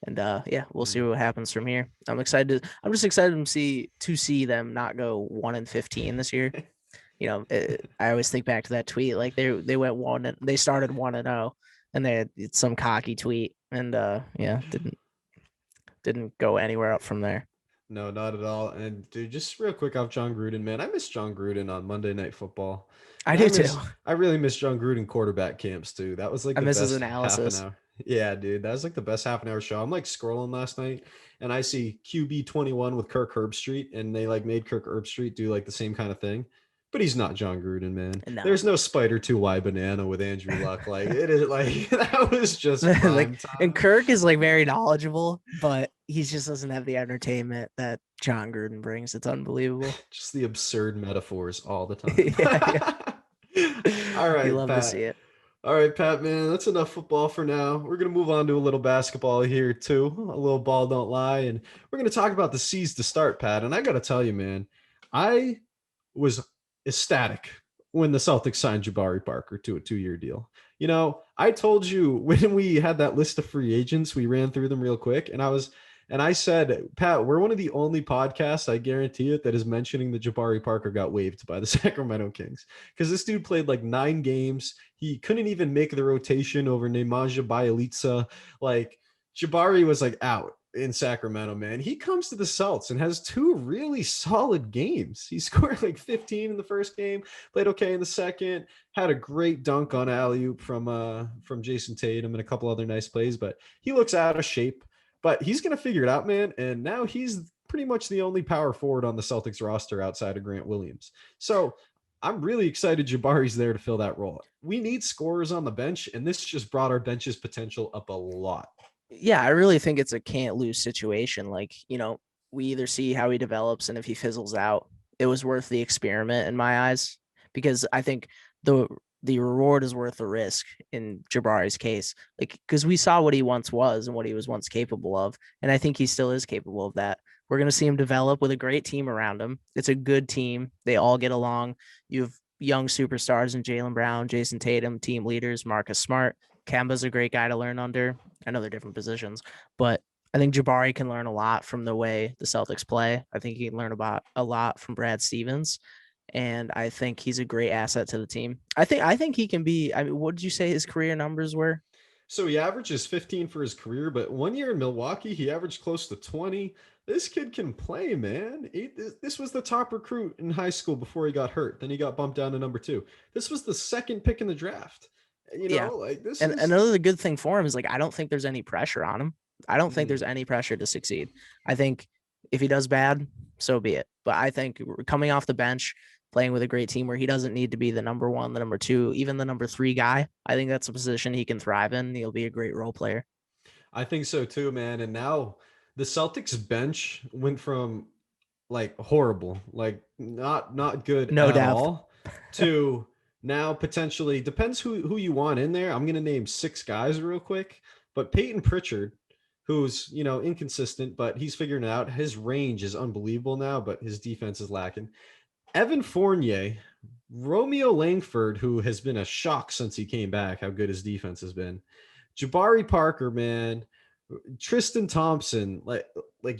Speaker 3: And yeah, we'll see what happens from here. I'm just excited to see them not go 1-15 this year. I always think back to that tweet. Like they went they started 1-0, and they had some cocky tweet, and yeah, didn't go anywhere up from there.
Speaker 2: No, not at all. And dude, just real quick off John Gruden, man. I miss John Gruden on Monday Night Football.
Speaker 3: I
Speaker 2: And
Speaker 3: do too.
Speaker 2: I really miss John Gruden quarterback camps too. That was like
Speaker 3: I
Speaker 2: the
Speaker 3: miss his
Speaker 2: best half an
Speaker 3: analysis.
Speaker 2: hour. Yeah, dude. That was like the best half an hour show. I'm like scrolling last night and I see QB 21 with Kirk Herbstreit, and they like made Kirk Herbstreit do like the same kind of thing. But he's not John Gruden, man.
Speaker 3: No.
Speaker 2: There's no Spider 2Y banana with Andrew Luck. Like it is like that was just
Speaker 3: like,
Speaker 2: prime
Speaker 3: and
Speaker 2: time.
Speaker 3: Kirk is like very knowledgeable, but he just doesn't have the entertainment that John Gruden brings. It's unbelievable.
Speaker 2: Just the absurd metaphors all the
Speaker 3: Yeah.
Speaker 2: time. All
Speaker 3: You
Speaker 2: right,
Speaker 3: love to see
Speaker 2: Pat.
Speaker 3: it.
Speaker 2: All right, Pat, man, that's enough football for now. We're going to move on to a little basketball here, too. A little ball don't lie. And we're going to talk about the C's to start, Pat. And I got to tell you, man, I was ecstatic when the Celtics signed Jabari Parker to a 2-year deal. You know, I told you when we had that list of free agents, we ran through them real quick. And I said, Pat, we're one of the only podcasts, I guarantee it, that is mentioning that Jabari Parker got waived by the Sacramento Kings. Because this dude played like 9 games. He couldn't even make the rotation over Nemanja Bjelica. Like, Jabari was like out in Sacramento, man. He comes to the Celtics and has 2 really solid games. He scored like 15 in the first game, played okay in the second, had a great dunk on alley-oop from Jason Tatum and a couple other nice plays, but he looks out of shape. But he's going to figure it out, man. And now he's pretty much the only power forward on the Celtics roster outside of Grant Williams. So I'm really excited Jabari's there to fill that role. We need scorers on the bench, and this just brought our bench's potential up a lot.
Speaker 3: Yeah, I really think it's a can't lose situation. Like, we either see how he develops, and if he fizzles out, it was worth the experiment in my eyes, because I think the reward is worth the risk in Jabari's case. Like, because we saw what he once was and what he was once capable of, and I think he still is capable of that. We're going to see him develop with a great team around him. It's a good team. They all get along. You have young superstars in Jaylen Brown, Jason Tatum, team leaders, Marcus Smart. Kemba's a great guy to learn under. I know they're different positions, but I think Jabari can learn a lot from the way the Celtics play. I think he can learn about a lot from Brad Stevens, and I think he's a great asset to the team. I think he can be. I mean, what did you say his career numbers were?
Speaker 2: So he averages 15 for his career, but 1 year in Milwaukee, he averaged close to 20. This kid can play, man. This was the top recruit in high school before he got hurt. Then he got bumped down to number 2. This was the second pick in the draft.
Speaker 3: Yeah,
Speaker 2: Like this
Speaker 3: and
Speaker 2: is
Speaker 3: another good thing for him is, like, I don't think there's any pressure on him. I don't think there's
Speaker 2: Mm.
Speaker 3: any pressure to succeed. I think if he does bad, so be it. But I think coming off the bench, playing with a great team where he doesn't need to be the number 1, the number 2, even the number 3 guy, I think that's a position he can thrive in. He'll be a great role player.
Speaker 2: I think so too, man. And now the Celtics bench went from like horrible, like not good
Speaker 3: No
Speaker 2: at
Speaker 3: depth.
Speaker 2: all, to now potentially depends who you want in there. I'm gonna name 6 guys real quick, but Peyton Pritchard, who's inconsistent, but he's figuring it out. His range is unbelievable now, but his defense is lacking. Evan Fournier, Romeo Langford, who has been a shock since he came back, how good his defense has been. Jabari Parker, man, Tristan Thompson, like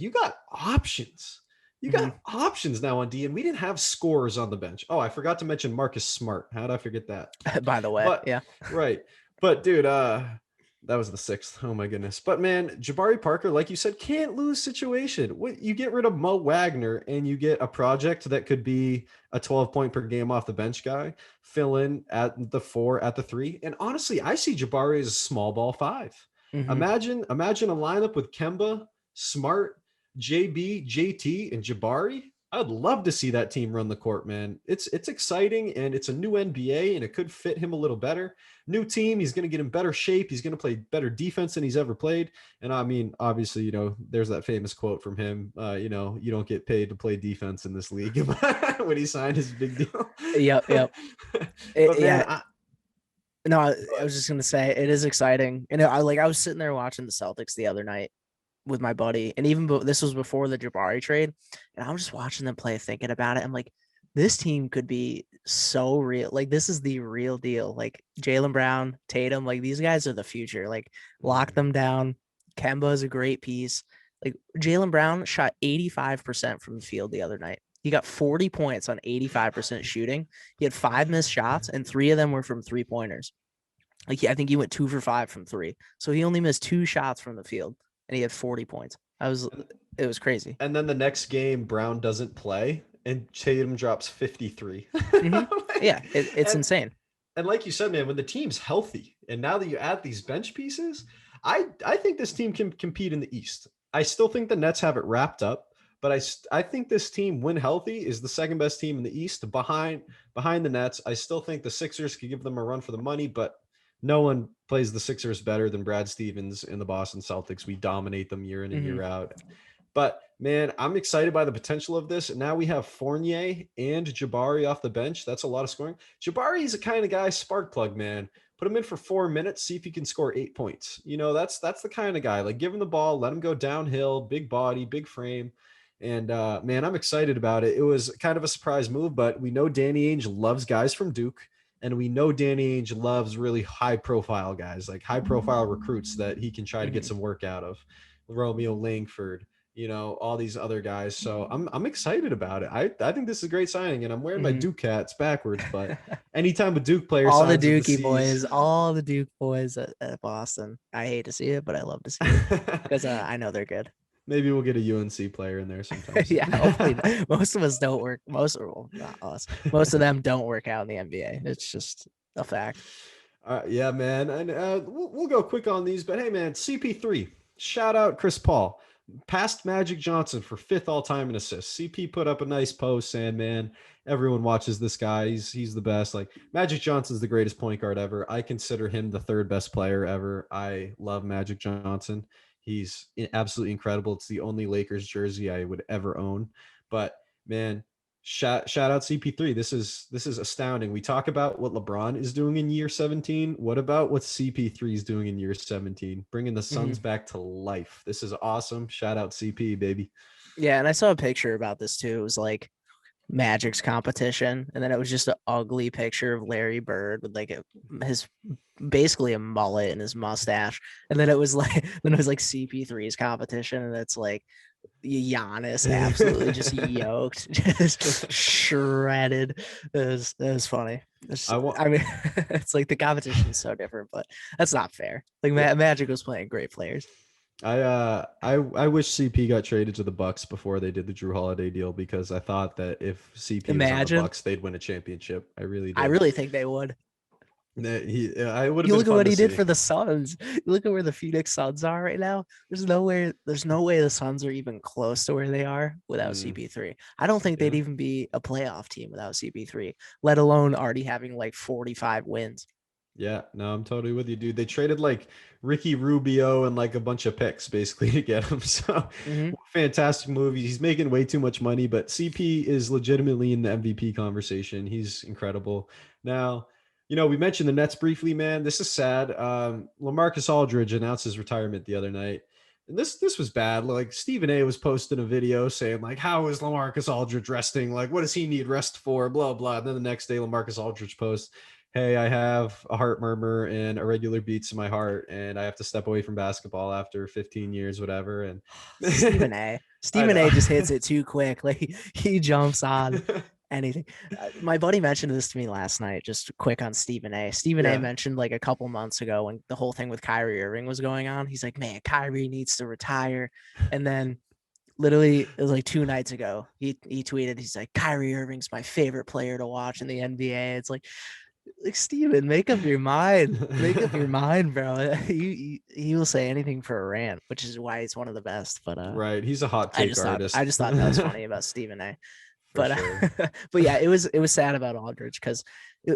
Speaker 2: you got options. You got options now on D, and we didn't have scorers on the bench. Oh, I forgot to mention Marcus Smart. How did I forget that?
Speaker 3: By the way,
Speaker 2: But
Speaker 3: yeah.
Speaker 2: right. But dude, that was the 6th. Oh my goodness. But man, Jabari Parker, like you said, can't lose situation. What you get rid of Mo Wagner and you get a project that could be a 12-point per game off the bench guy, fill in at the 4, at the 3. And honestly, I see Jabari as a small ball 5. Imagine a lineup with Kemba, Smart, JB, JT, and Jabari. I'd love to see that team run the court, man. It's exciting, and it's a new NBA, and it could fit him a little better. New team, he's going to get in better shape. He's going to play better defense than he's ever played. And I mean, obviously, there's that famous quote from him. You don't get paid to play defense in this league when he signed his big deal.
Speaker 3: Yep.
Speaker 2: But man,
Speaker 3: No, I was just gonna say it is exciting, and I was sitting there watching the Celtics the other night with my buddy, and even this was before the Jabari trade, and I'm just watching them play, thinking about it. I'm like, this team could be so real. Like, this is the real deal. Like, Jaylen Brown, Tatum, like, these guys are the future. Like, lock them down. Kemba is a great piece. Like, Jaylen Brown shot 85% from the field the other night. He got 40 points on 85% shooting. He had 5 missed shots, and 3 of them were from 3-pointers. Like, I think he went 2 for 5 from 3. So he only missed 2 shots from the field, and he had 40 points. It was crazy.
Speaker 2: And then the next game, Brown doesn't play, and Tatum drops 53.
Speaker 3: Yeah, it's insane.
Speaker 2: And like you said, man, when the team's healthy, and now that you add these bench pieces, I think this team can compete in the East. I still think the Nets have it wrapped up, but I think this team, when healthy, is the second best team in the East behind the Nets. I still think the Sixers could give them a run for the money, but no one plays the Sixers better than Brad Stevens and the Boston Celtics. We dominate them year in and
Speaker 3: Mhm.
Speaker 2: year out. But man, I'm excited by the potential of this. Now we have Fournier and Jabari off the bench. That's a lot of scoring. Jabari's a kind of guy, spark plug, man. Put him in for 4 minutes, see if he can score 8 points. That's the kind of guy. Like, give him the ball, let him go downhill, big body, big frame. And man, I'm excited about it. It was kind of a surprise move, but we know Danny Ainge loves guys from Duke, and we know Danny Ainge loves really high profile guys, like high profile recruits that he can try to get
Speaker 3: Mhm.
Speaker 2: some work out of. Romeo Langford, all these other guys. So I'm excited about it. I think this is a great signing, and I'm wearing my
Speaker 3: Mhm.
Speaker 2: Duke hats backwards, but anytime a Duke player
Speaker 3: All the
Speaker 2: signs with the
Speaker 3: Dukey
Speaker 2: C's,
Speaker 3: boys, all the Duke boys at Boston. I hate to see it, but I love to see it because I know they're good.
Speaker 2: maybe we'll get a UNC player in there sometime soon.
Speaker 3: Yeah, hopefully most of us don't work. Well, not us. Most of them don't work out in the NBA. It's just a fact.
Speaker 2: Yeah, man. And we'll go quick on these, but hey, man, CP3, shout out Chris Paul. Past Magic Johnson for fifth all time in assists. CP put up a nice post saying, man, everyone watches this guy. He's the best. Like, Magic Johnson's the greatest point guard ever. I consider him the third best player ever. I love Magic Johnson. He's absolutely incredible. It's the only Lakers jersey I would ever own. But man, shout out CP3. This is astounding. We talk about what LeBron is doing in year 17. What about what CP3 is doing in year 17? Bringing the Suns
Speaker 3: Mhm.
Speaker 2: back to life. This is awesome. Shout out CP, baby.
Speaker 3: Yeah, and I saw a picture about this too. It was like Magic's competition, and then it was just an ugly picture of Larry Bird with like his basically a mullet and his mustache, and then it was like CP3's competition, and it's like Giannis absolutely just yoked, just shredded. It was funny.
Speaker 2: I want
Speaker 3: I mean, it's like the competition is so different, but that's not fair. Like
Speaker 2: yeah.
Speaker 3: Magic was playing great players.
Speaker 2: I wish CP got traded to the Bucks before they did the Drew Holiday deal, because I thought that if CP was on the
Speaker 3: Imagine.
Speaker 2: Bucks, they'd win a championship. I really
Speaker 3: I
Speaker 2: did.
Speaker 3: really think they would.
Speaker 2: I would have
Speaker 3: You
Speaker 2: been
Speaker 3: look at
Speaker 2: fun
Speaker 3: what
Speaker 2: to
Speaker 3: he did
Speaker 2: see.
Speaker 3: for the Suns. You look at where the Phoenix Suns are right now. There's no way the Suns are even close to where they are without
Speaker 2: Mm,
Speaker 3: CP3. I don't think they'd
Speaker 2: yeah.
Speaker 3: even be a playoff team without CP3, let alone already having like 45 wins.
Speaker 2: Yeah, no, I'm totally with you, dude. They traded like Ricky Rubio and like a bunch of picks basically to get him. So
Speaker 3: Mm-hmm.
Speaker 2: fantastic movie. He's making way too much money, but CP is legitimately in the MVP conversation. He's incredible. Now, we mentioned the Nets briefly, man. This is sad. LaMarcus Aldridge announced his retirement the other night. And this was bad. Like, Stephen A was posting a video saying, like, how is LaMarcus Aldridge resting? Like, what does he need rest for? Blah, blah. And then the next day, LaMarcus Aldridge posts, hey, I have a heart murmur and irregular beats in my heart, and I have to step away from basketball after 15 years, whatever. And
Speaker 3: Stephen A.
Speaker 2: I
Speaker 3: Stephen
Speaker 2: know.
Speaker 3: A. just hits it too quick. Like he jumps on anything. My buddy mentioned this to me last night. Just quick on Stephen A. Stephen A.
Speaker 2: Yeah.
Speaker 3: mentioned like a couple months ago when the whole thing with Kyrie Irving was going on. He's like, man, Kyrie needs to retire. And then literally it was like 2 nights ago. He tweeted, he's like, Kyrie Irving's my favorite player to watch in the NBA. It's like Steven, make up your mind. Make up your mind, bro. He will say anything for a rant, which is why he's one of the best. But
Speaker 2: Right. He's a hot
Speaker 3: I
Speaker 2: take
Speaker 3: just thought I
Speaker 2: artist.
Speaker 3: just thought that was funny about Stephen A.
Speaker 2: For
Speaker 3: But
Speaker 2: sure.
Speaker 3: but yeah, it was sad about Aldridge because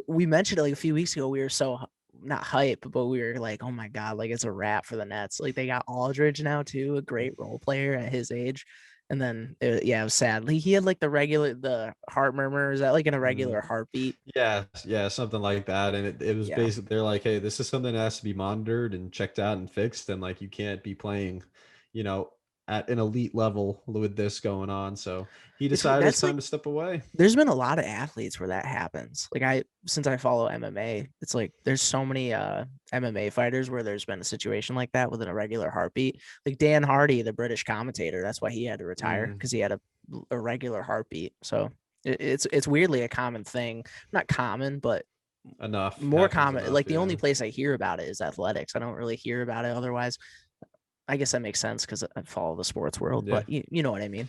Speaker 3: we mentioned it like a few weeks ago. We were so not hype, but we were like, oh my god, like it's a wrap for the Nets. Like they got Aldridge now too, a great role player at his age. And then yeah, it was sad. Like, he had like the heart murmur. Is that like an
Speaker 2: Mm.
Speaker 3: irregular heartbeat?
Speaker 2: Yeah, something like that. And it was
Speaker 3: Yeah.
Speaker 2: basically, they're like, hey, this is something that has to be monitored and checked out and fixed. And like, you can't be playing, you know, at an elite level with this going on. So he decided it's
Speaker 3: That's
Speaker 2: time
Speaker 3: like
Speaker 2: to step away.
Speaker 3: there's been a lot of athletes where that happens. Like since I follow MMA, it's like there's so many MMA fighters where there's been a situation like that with an irregular heartbeat. Like Dan Hardy, the British commentator, that's why he had to retire
Speaker 2: Mm,
Speaker 3: because he had a irregular heartbeat. So it's weirdly a common thing. Not common, but
Speaker 2: enough
Speaker 3: more
Speaker 2: happens
Speaker 3: common.
Speaker 2: enough.
Speaker 3: Like the
Speaker 2: Yeah.
Speaker 3: only place I hear about it is athletics. I don't really hear about it otherwise. I guess that makes sense because I follow the sports world,
Speaker 2: Yeah.
Speaker 3: but you know what I mean.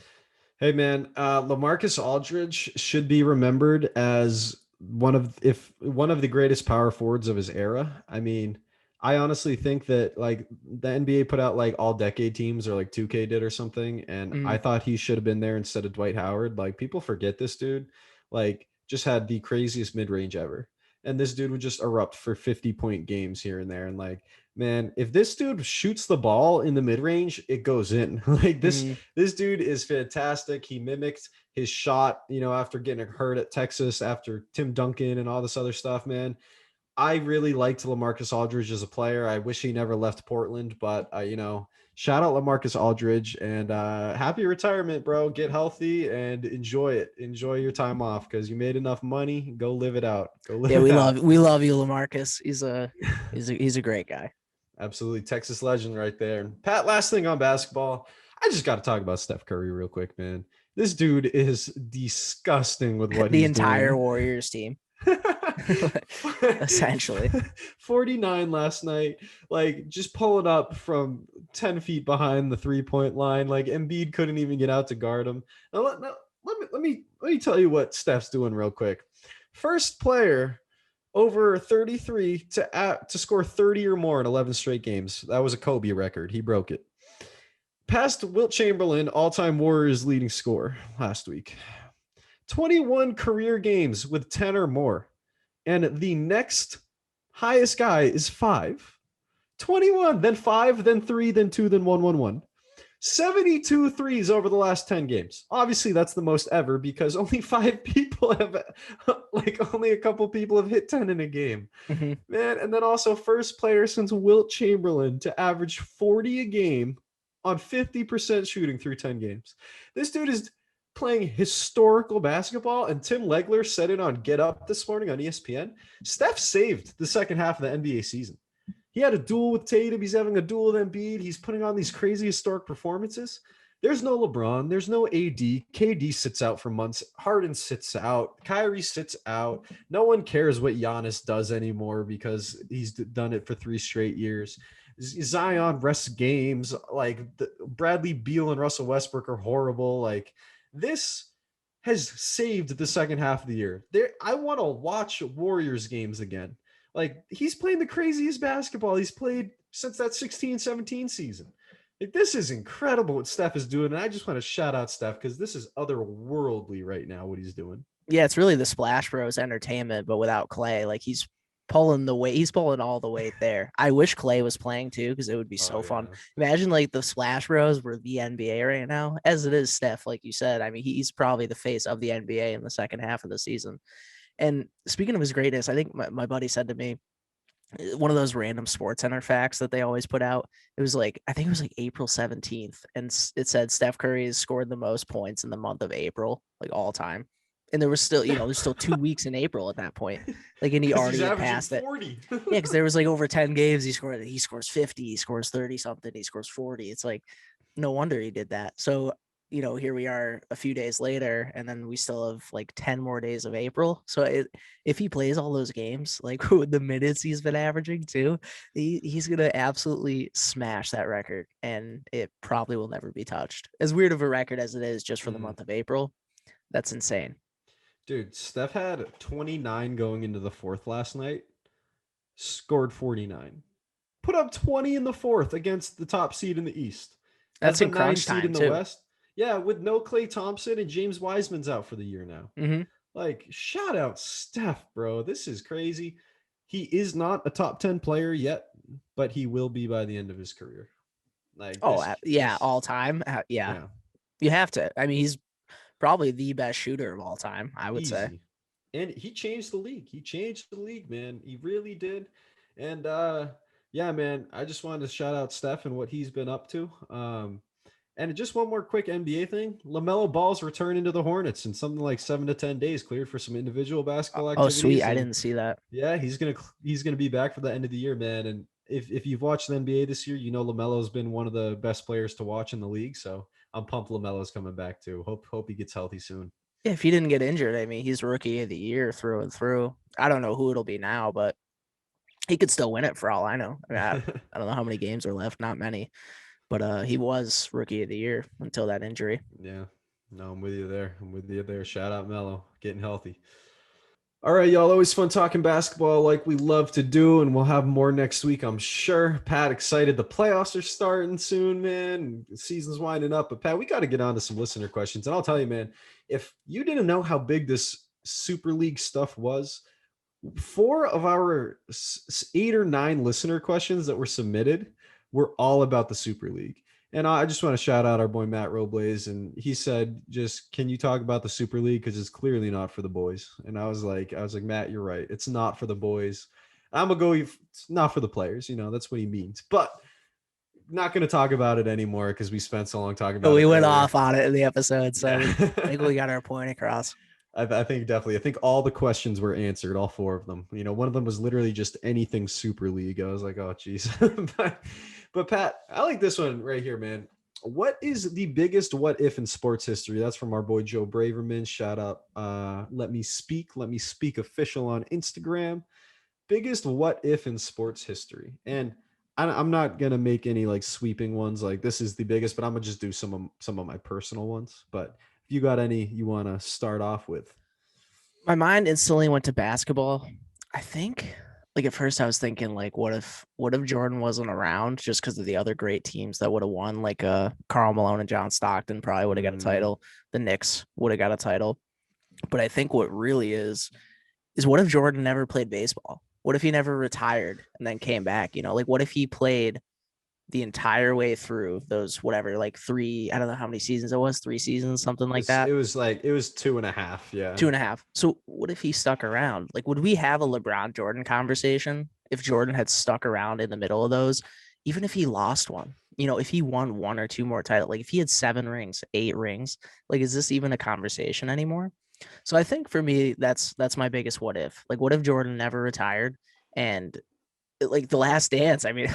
Speaker 2: Hey man, LaMarcus Aldridge should be remembered as one of the greatest power forwards of his era. I mean, I honestly think that like the NBA put out like all decade teams or like 2K did or something. And I
Speaker 3: Mhm.
Speaker 2: thought he should have been there instead of Dwight Howard. Like people forget this dude, like just had the craziest mid range ever. And this dude would just erupt for 50-point games here and there. And like, man, if this dude shoots the ball in the mid range, it goes in. Like
Speaker 3: Mhm.
Speaker 2: this dude is fantastic. He mimicked his shot, after getting hurt at Texas, after Tim Duncan and all this other stuff, man. I really liked LaMarcus Aldridge as a player. I wish he never left Portland, but shout out LaMarcus Aldridge and happy retirement, bro. Get healthy and enjoy it. Enjoy your time off because you made enough money. Go live it out. Go live
Speaker 3: Yeah,
Speaker 2: it out.
Speaker 3: we love you, Lamarcus. He's a great guy.
Speaker 2: Absolutely, Texas legend right there. And Pat, last thing on basketball, I just got to talk about Steph Curry real quick, man. This dude is disgusting with what
Speaker 3: The
Speaker 2: he's
Speaker 3: entire
Speaker 2: doing.
Speaker 3: Warriors team, essentially.
Speaker 2: 49 last night, like just pulling up from 10 feet behind the 3-point line. Like Embiid couldn't even get out to guard him. Let me tell you what Steph's doing real quick. First player over 33 to score 30 or more in 11 straight games. That was a Kobe record. He broke it. Passed Wilt Chamberlain, all-time Warriors leading scorer last week. 21 career games with 10 or more. And the next highest guy is 5. 21, then 5, then 3, then 2, then 1. 72 threes over the last 10 games. Obviously, that's the most ever because only 5 people have, like, only a couple people have hit 10 in a game.
Speaker 3: Mm-hmm.
Speaker 2: Man, and then also first player since Wilt Chamberlain to average 40 a game on 50% shooting through 10 games. This dude is playing historical basketball, and Tim Legler said it on Get Up this morning on ESPN. Steph saved the second half of the NBA season. He had a duel with Tatum. He's having a duel with Embiid. He's putting on these crazy historic performances. There's no LeBron. There's no AD. KD sits out for months. Harden sits out. Kyrie sits out. No one cares what Giannis does anymore because he's done it for 3 straight years. Zion rests games. Like Bradley Beal and Russell Westbrook are horrible. Like this has saved the second half of the year. I want to watch Warriors games again. Like he's playing the craziest basketball he's played since that 16-17 season. Like, this is incredible what Steph is doing. And I just want to shout out Steph because this is otherworldly right now what he's doing.
Speaker 3: Yeah, it's really the Splash Bros entertainment, but without Clay. Like he's pulling the weight. He's pulling all the weight there. I wish Clay was playing too because it would be
Speaker 2: Oh
Speaker 3: so fun.
Speaker 2: yeah.
Speaker 3: Imagine like the Splash Bros were the NBA right now, as it is Steph. Like you said, I mean, he's probably the face of the NBA in the second half of the season. And speaking of his greatness, I think my buddy said to me, one of those random sports center facts that they always put out. It was like, I think it was like April 17th. And it said Steph Curry has scored the most points in the month of April, like all time. And there was still, there's still 2 weeks in April at that point. Like, and he
Speaker 2: Because he's
Speaker 3: already had
Speaker 2: averaging
Speaker 3: passed it.
Speaker 2: 40.
Speaker 3: Yeah, because there was like over 10 games. He scores 50, he scores 30 something, he scores 40. It's like, no wonder he did that. So here we are a few days later, and then we still have like 10 more days of April. So if he plays all those games, like with the minutes he's been averaging too, he's going to absolutely smash that record, and it probably will never be touched. As weird of a record as it is just for the month of April, that's insane.
Speaker 2: Dude, Steph had 29 going into the fourth last night, scored 49. Put up 20 in the fourth against the top seed in the East. As
Speaker 3: That's
Speaker 2: the
Speaker 3: in
Speaker 2: 9
Speaker 3: crunch
Speaker 2: seed in
Speaker 3: time
Speaker 2: the
Speaker 3: too.
Speaker 2: West. Yeah, with no Klay Thompson and James Wiseman's out for the year now.
Speaker 3: Mm-hmm.
Speaker 2: Like, shout out Steph, bro. This is crazy. He is not a top 10 player yet, but he will be by the end of his career. Like
Speaker 3: Oh, yeah,
Speaker 2: this
Speaker 3: all time. Yeah,
Speaker 2: yeah,
Speaker 3: you have to. I mean, he's probably the best shooter of all time, I would say.
Speaker 2: easy. And he changed the league. He changed the league, man. He really did. And yeah, man, I just wanted to shout out Steph and what he's been up to. And just one more quick NBA thing. LaMelo Ball's returning to the Hornets in something like 7 to 10 days, cleared for some individual basketball
Speaker 3: Oh, sweet.
Speaker 2: activities.
Speaker 3: I
Speaker 2: And
Speaker 3: didn't see that.
Speaker 2: yeah, he's gonna be back for the end of the year, man. And if you've watched the NBA this year, LaMelo's been one of the best players to watch in the league. So I'm pumped LaMelo's coming back too. Hope he gets healthy soon.
Speaker 3: Yeah, if he didn't get injured, I mean, he's rookie of the year through and through. I don't know who it'll be now, but he could still win it for all I know. I mean, I don't know how many games are left, not many, but he was rookie of the year until that injury.
Speaker 2: Yeah. No, I'm with you there. I'm with you there. Shout out Melo, getting healthy. All right, y'all. Always fun talking basketball like we love to do, and we'll have more next week, I'm sure. Pat, excited. The playoffs are starting soon, man. The season's winding up. But, Pat, we got to get on to some listener questions. And I'll tell you, man, if you didn't know how big this Super League stuff was, four of our 8 or 9 listener questions that were submitted were all about the Super League. And I just want to shout out our boy Matt Robles, and he said, "Just can you talk about the Super League because it's clearly not for the boys." And I was like, Matt, you're right. It's not for the boys. I'm gonna go. It's not for the players. That's what he means. But not going to talk about it anymore because we spent so long talking
Speaker 3: But
Speaker 2: about
Speaker 3: we
Speaker 2: it
Speaker 3: went
Speaker 2: earlier.
Speaker 3: off on it in the episode, so
Speaker 2: Yeah.
Speaker 3: I think we got our point across.
Speaker 2: I think definitely. I think all the questions were answered, all 4 of them. One of them was literally just anything Super League. I was like, oh, geez. but Pat, I like this one right here, man. What is the biggest what if in sports history? That's from our boy Joe Braverman. Shout out. Let me speak. Let me speak official on Instagram. Biggest what if in sports history. And I'm not gonna make any like sweeping ones like this is the biggest, but I'm gonna just do some of my personal ones. But if you got any you want to start off with?
Speaker 3: My mind instantly went to basketball. I think like at first I was thinking like what if Jordan wasn't around just because of the other great teams that would have won, like Karl Malone and John Stockton probably would have got a
Speaker 2: Mm,
Speaker 3: title. The Knicks would have got a title. But I think what really is what if Jordan never played baseball? What if he never retired and then came back? Like what if he played the entire way through those whatever, like three, I don't know how many seasons it was, 3 seasons, something like that.
Speaker 2: it was 2.5. Yeah.
Speaker 3: 2.5. So what if he stuck around? Like, would we have a LeBron Jordan conversation if Jordan had stuck around in the middle of those, even if he lost one? If he won 1 or 2 more titles, like if he had 7 rings, 8 rings, like is this even a conversation anymore? So I think for me, that's my biggest what if. Like, what if Jordan never retired and like the last dance, I mean,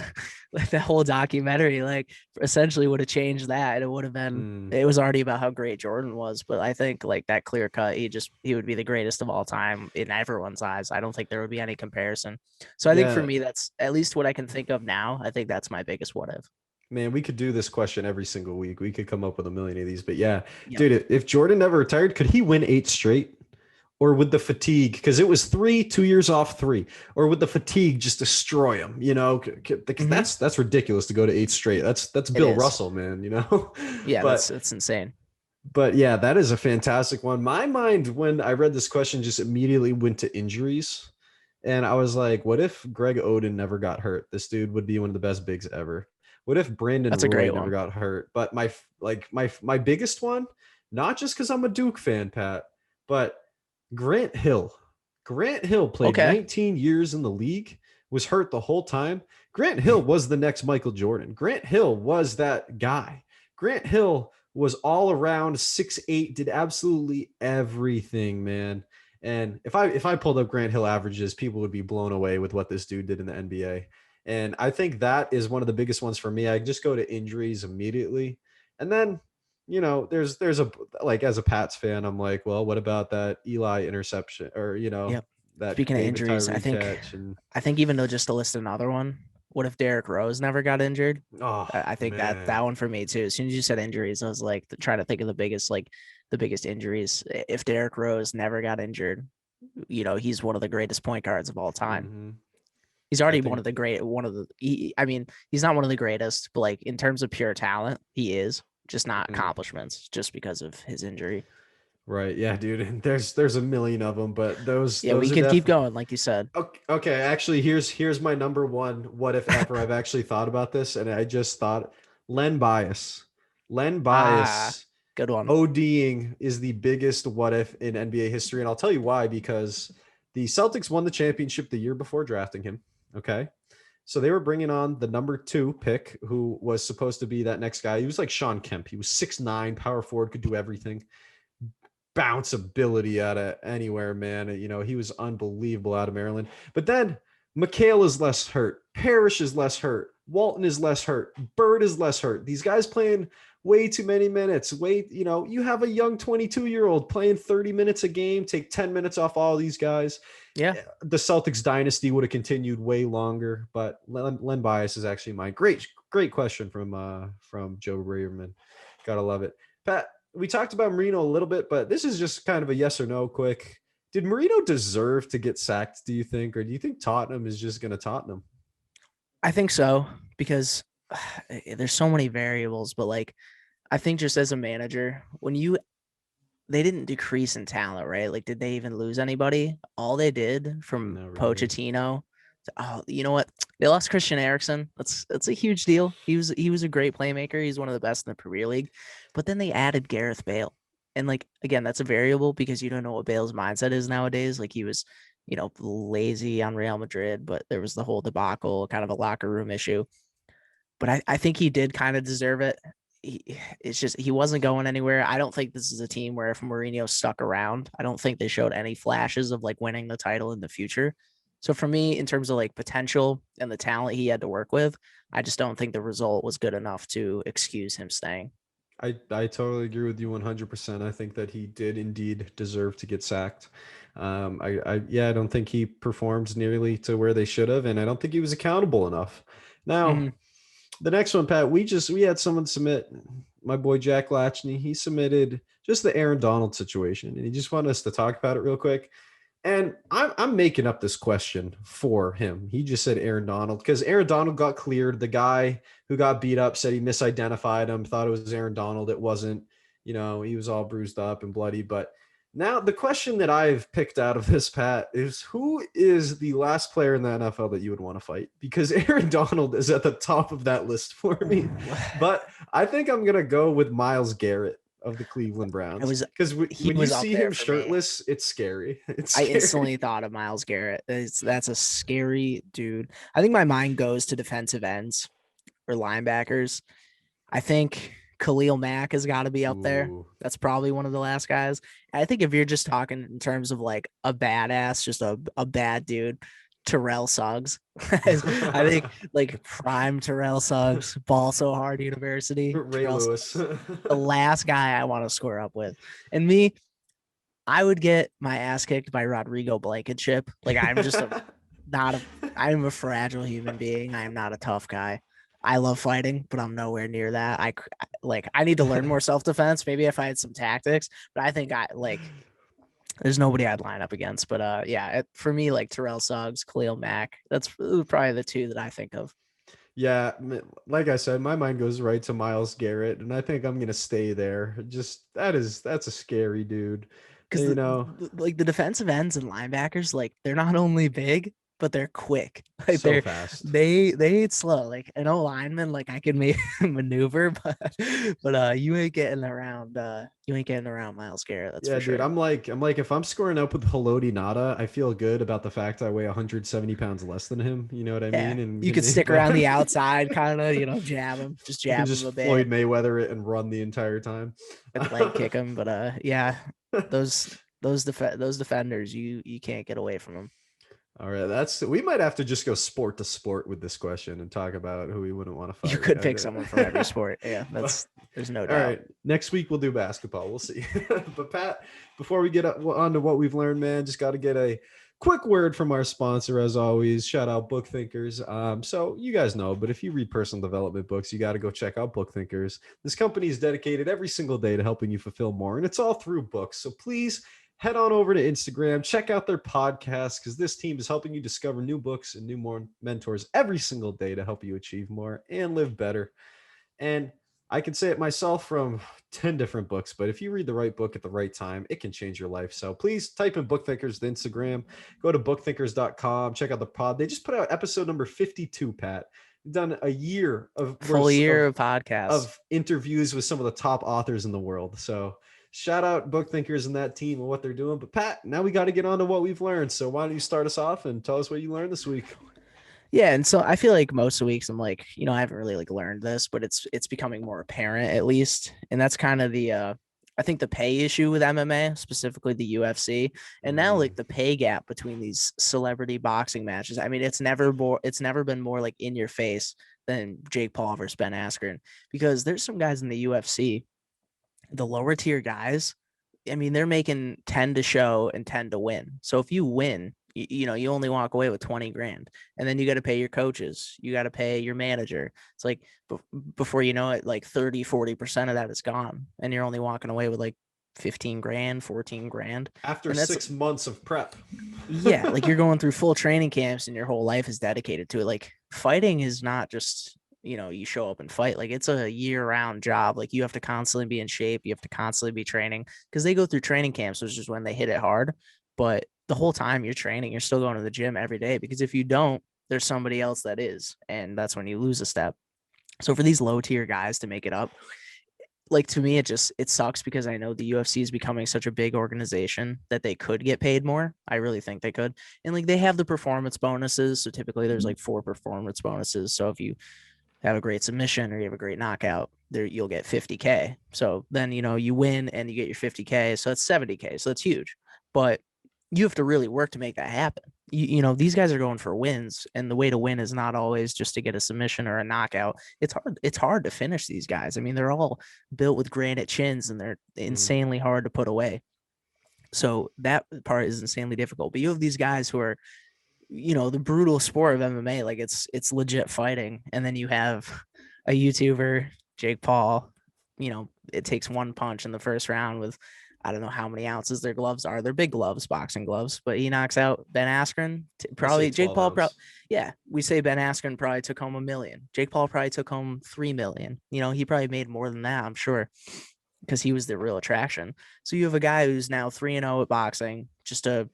Speaker 3: like the whole documentary like essentially would have changed that, and it would have been,
Speaker 2: Mm,
Speaker 3: it was already about how great Jordan was, but I think like that clear cut, he would be the greatest of all time in everyone's eyes. I don't think there would be any comparison. So I think for
Speaker 2: yeah,
Speaker 3: me, that's at least what I can think of now. I think that's my biggest what if.
Speaker 2: man, we could do this question every single week. We could come up with a million of these. But yeah,
Speaker 3: Yep.
Speaker 2: dude, if Jordan never retired, could he win 8 straight? Or would the fatigue, because it was 2 years off 3, or would the fatigue just destroy him? Because
Speaker 3: Mm-hmm.
Speaker 2: that's ridiculous to go to 8 straight. That's
Speaker 3: It
Speaker 2: Bill
Speaker 3: is.
Speaker 2: Russell, man.
Speaker 3: Yeah,
Speaker 2: But
Speaker 3: that's insane.
Speaker 2: yeah, that is a fantastic one. My mind, when I read this question, just immediately went to injuries. And I was like, what if Greg Oden never got hurt? This dude would be one of the best bigs ever. What if Brandon
Speaker 3: That's a
Speaker 2: Roy
Speaker 3: great
Speaker 2: never
Speaker 3: one.
Speaker 2: got hurt? But my biggest one, not just because I'm a Duke fan, Pat, but Grant Hill. Grant Hill played
Speaker 3: Okay.
Speaker 2: 19 years in the league, was hurt the whole time. Grant Hill was the next Michael Jordan. Grant Hill was that guy. Grant Hill was all around 6'8", did absolutely everything, man. And if I pulled up Grant Hill averages, people would be blown away with what this dude did in the NBA. And I think that is one of the biggest ones for me. I just go to injuries immediately. And then, there's a like as a Pats fan, I'm like, well, what about that Eli interception or
Speaker 3: Yep.
Speaker 2: that
Speaker 3: Speaking of
Speaker 2: David
Speaker 3: injuries, I
Speaker 2: Tyree
Speaker 3: think
Speaker 2: catch and
Speaker 3: I think even though, just to list another one, what if Derrick Rose never got injured?
Speaker 2: oh
Speaker 3: I think that
Speaker 2: man.
Speaker 3: one for me too. As soon as you said injuries, I was like trying to think of the biggest injuries. If Derrick Rose never got injured, he's one of the greatest point guards of all time.
Speaker 2: Hmm.
Speaker 3: He's
Speaker 2: I
Speaker 3: already
Speaker 2: think
Speaker 3: I mean, he's not one of the greatest, but like in terms of pure talent, he is, just not
Speaker 2: mhm.
Speaker 3: accomplishments, just because of his injury.
Speaker 2: Right. Yeah, dude. And there's a million of them, but those
Speaker 3: Yeah, we
Speaker 2: those are
Speaker 3: could keep
Speaker 2: definitely
Speaker 3: going, like you said.
Speaker 2: okay. Okay, actually, here's my number one. What if ever I've actually thought about this, and I just thought Len Bias, Len
Speaker 3: Ah,
Speaker 2: Bias,
Speaker 3: good one.
Speaker 2: ODing is the biggest what if in NBA history, and I'll tell you why. Because the Celtics won the championship the year before drafting him. Okay, so they were bringing on the number 2 pick, who was supposed to be that next guy. He was like Sean Kemp. He was 6'9", power forward, could do everything, bounce ability out of anywhere, man. He was unbelievable out of Maryland. But then McHale is less hurt. Parrish is less hurt. Walton is less hurt. Bird is less hurt. These guys playing way too many minutes. You have a young 22-year-old playing 30 minutes a game, take 10 minutes off all these guys.
Speaker 3: Yeah.
Speaker 2: The Celtics dynasty would have continued way longer, but Len Bias is actually mine. Great question from Joe Braverman. Gotta love it. Pat, we talked about Marino a little bit, but this is just kind of a yes or no quick. Did Marino deserve to get sacked, do you think? Or do you think Tottenham is just going to Tottenham?
Speaker 3: I think so because there's so many variables, but like I think just as a manager, when you they didn't decrease in talent, right? Like, did they even lose anybody? All they did from
Speaker 2: No, really.
Speaker 3: Pochettino oh, you know what? They lost Christian Eriksen. That's a huge deal. He was a great playmaker. He's one of the best in the Premier League. But then they added Gareth Bale. And like again, that's a variable because you don't know what Bale's mindset is nowadays. Like he was, lazy on Real Madrid, but there was the whole debacle, kind of a locker room issue. But I think he did kind of deserve it. It's just he wasn't going anywhere. I don't think this is a team where if Mourinho stuck around, I don't think they showed any flashes of like winning the title in the future. So for me, in terms of like potential and the talent he had to work with, I just don't think the result was good enough to excuse him staying.
Speaker 2: I totally agree with you 100%. I think that he did indeed deserve to get sacked. I don't think he performed nearly to where they should have, and I don't think he was accountable enough. Now,
Speaker 3: Mhm.
Speaker 2: the next one, Pat, we had someone submit, my boy Jack Latchney. He submitted just the Aaron Donald situation, and he just wanted us to talk about it real quick. And I'm making up this question for him. He just said Aaron Donald because Aaron Donald got cleared. The guy who got beat up said he misidentified him, thought it was Aaron Donald. It wasn't. He was all bruised up and bloody. But now the question that I've picked out of this, Pat, is who is the last player in the NFL that you would want to fight? Because Aaron Donald is at the top of that list for me. But I think I'm gonna go with Myles Garrett of the Cleveland
Speaker 3: I
Speaker 2: Browns
Speaker 3: was
Speaker 2: because
Speaker 3: he
Speaker 2: when you
Speaker 3: was up
Speaker 2: see
Speaker 3: there
Speaker 2: him
Speaker 3: for me.
Speaker 2: shirtless, it's scary. It's
Speaker 3: I
Speaker 2: scary.
Speaker 3: instantly thought of Myles Garrett. That's a scary dude. I think my mind goes to defensive ends or linebackers. I think Khalil Mack has got to be up there.
Speaker 2: Ooh.
Speaker 3: That's probably one of the last guys. I think if you're just talking in terms of like a badass, just a bad dude, Terrell Suggs. I think like prime Terrell Suggs, ball so hard university.
Speaker 2: Ray
Speaker 3: Terrell
Speaker 2: Lewis.
Speaker 3: Suggs, the last guy I want to square up with. And me, I would get my ass kicked by Rodrigo Blankenship. Like not a I'm a fragile human being. I am not a tough guy. I love fighting, but I'm nowhere near that. I need to learn more self-defense. Maybe if I had some tactics, but I think there's nobody I'd line up against. But yeah, for me, like Terrell Suggs, Khalil Mack, that's probably the two that I think of.
Speaker 2: Yeah, like I said, my mind goes right to Myles Garrett, and I think I'm gonna stay there. Just that's a scary dude.
Speaker 3: Because like the defensive ends and linebackers, like they're not only big, but they're quick. Like
Speaker 2: So fast.
Speaker 3: they ain't slow. Like an O lineman, like I can maybe maneuver, but you ain't getting around Myles Garrett. That's
Speaker 2: Yeah,
Speaker 3: for
Speaker 2: dude.
Speaker 3: sure.
Speaker 2: I'm like, if I'm scoring up with Haloti Nada, I feel good about the fact I weigh 170 pounds less than him. You know what I
Speaker 3: Yeah,
Speaker 2: mean? And
Speaker 3: you could stick around the outside, kind of,
Speaker 2: I can
Speaker 3: jab him
Speaker 2: just
Speaker 3: a
Speaker 2: Floyd
Speaker 3: bit
Speaker 2: Mayweather it and run the entire time.
Speaker 3: and leg kick him. But yeah, those those defenders, you can't get away from them.
Speaker 2: All right, we might have to just go sport to sport with this question and talk about who we wouldn't want to
Speaker 3: You
Speaker 2: fight.
Speaker 3: could pick someone from every sport. Yeah,
Speaker 2: But
Speaker 3: there's no
Speaker 2: all
Speaker 3: doubt.
Speaker 2: right, next week we'll do basketball. We'll see. But Pat, before we get on to what we've learned, man, just got to get a quick word from our sponsor as always. Shout out Book Thinkers. So you guys know, but if you read personal development books, you got to go check out Book Thinkers. This company is dedicated every single day to helping you fulfill more, and it's all through books. So please head on over to Instagram, check out their podcast, because this team is helping you discover new books and new more mentors every single day to help you achieve more and live better. And I can say it myself from 10 different books, but if you read the right book at the right time, it can change your life. So please type in Book Thinkers to Instagram, go to bookthinkers.com, check out the pod. They just put out episode number 52, Pat. We've done a year of
Speaker 3: Full year of podcasts.
Speaker 2: interviews with some of the top authors in the world. So shout out Book Thinkers and that team and what they're doing. But Pat, now we got to get on to what we've learned. So why don't you start us off and tell us what you learned this week?
Speaker 3: Yeah, and so I feel like most of the weeks I'm like, I haven't really like learned this, but it's becoming more apparent at least. And that's kind of the I think the pay issue with MMA, specifically the UFC, and now like the pay gap between these celebrity boxing matches. I mean, it's never been more like in your face than Jake Paul versus Ben Askren, because there's some guys in the UFC, the lower tier guys, I mean, they're making 10 to show and 10 to win. So if you win, you only walk away with 20 grand, and then you got to pay your coaches. You got to pay your manager. It's like before you know it, like 30, 40% of that is gone. And you're only walking away with like 15 grand, 14 grand.
Speaker 2: After
Speaker 3: And that's
Speaker 2: 6 months of prep.
Speaker 3: yeah, like you're going through full training camps and your whole life is dedicated to it. Like fighting is not just, you show up and fight. Like it's a year-round job. Like you have to constantly be in shape. You have to constantly be training because they go through training camps, which is when they hit it hard. But the whole time you're training, you're still going to the gym every day because if you don't, there's somebody else that is. And that's when you lose a step. So for these low tier guys to make it up, like to me it sucks because I know the UFC is becoming such a big organization that they could get paid more. I really think they could. And like they have the performance bonuses. So typically there's like 4 performance bonuses. So if you have a great submission or you have a great knockout, there you'll get 50K. So then you win and you get your 50K. So that's 70K. So that's huge. But you have to really work to make that happen. These guys are going for wins, and the way to win is not always just to get a submission or a knockout. It's hard to finish these guys. I mean, they're all built with granite chins and they're insanely hard to put away. So that part is insanely difficult. But you have these guys who are, the brutal sport of MMA, like it's legit fighting. And then you have a YouTuber, Jake Paul, it takes one punch in the first round with I don't know how many ounces their gloves are. They're big gloves, boxing gloves, but he knocks out Ben Askren. Probably Jake Paul. We say Ben Askren probably took home $1 million. Jake Paul probably took home $3 million. He probably made more than that, I'm sure, because he was the real attraction. So you have a guy who's now 3-0 at boxing, just a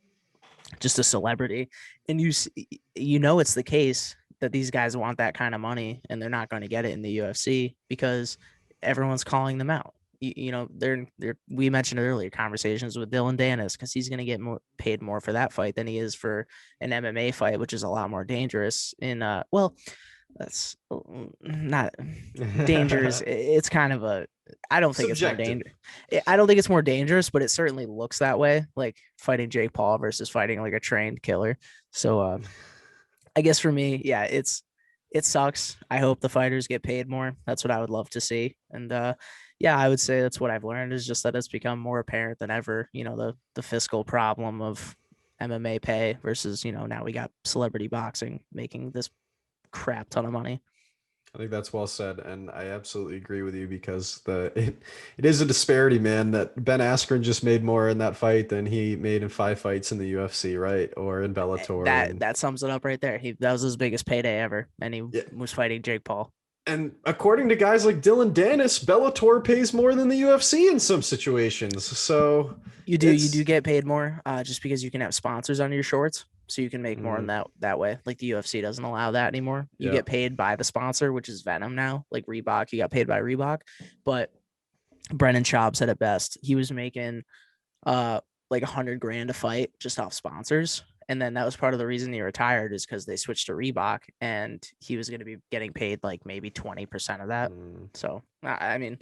Speaker 3: celebrity, and it's the case that these guys want that kind of money, and they're not going to get it in the UFC because everyone's calling them out. They're we mentioned earlier conversations with Dylan Dennis because he's going to get paid more for that fight than he is for an MMA fight, which is a lot more dangerous. That's not dangerous. It's kind of I don't think
Speaker 2: Subjective.
Speaker 3: it's more dangerous. I don't think it's more dangerous, but it certainly looks that way. Like fighting Jake Paul versus fighting like a trained killer. So I guess for me, yeah, it sucks. I hope the fighters get paid more. That's what I would love to see. And yeah, I would say that's what I've learned is just that it's become more apparent than ever, the fiscal problem of MMA pay versus, now we got celebrity boxing making this crap ton of money.
Speaker 2: I think that's well said, and I absolutely agree with you because it is a disparity, man. That Ben Askren just made more in that fight than he made in 5 fights in the UFC, right? Or in Bellator.
Speaker 3: That sums it up right there. That was his biggest payday ever, and he was fighting Jake Paul.
Speaker 2: And according to guys like Dylan Dennis, Bellator pays more than the UFC in some situations. So
Speaker 3: you do get paid more just because you can have sponsors on your shorts. So you can make more in that way. Like the UFC doesn't allow that anymore. You get paid by the sponsor, which is Venom now. Like Reebok, you got paid by Reebok. But Brennan Schaub said it best. He was making like $100,000 a fight just off sponsors. And then that was part of the reason he retired is because they switched to Reebok and he was going to be getting paid like maybe 20% of that. So, I mean,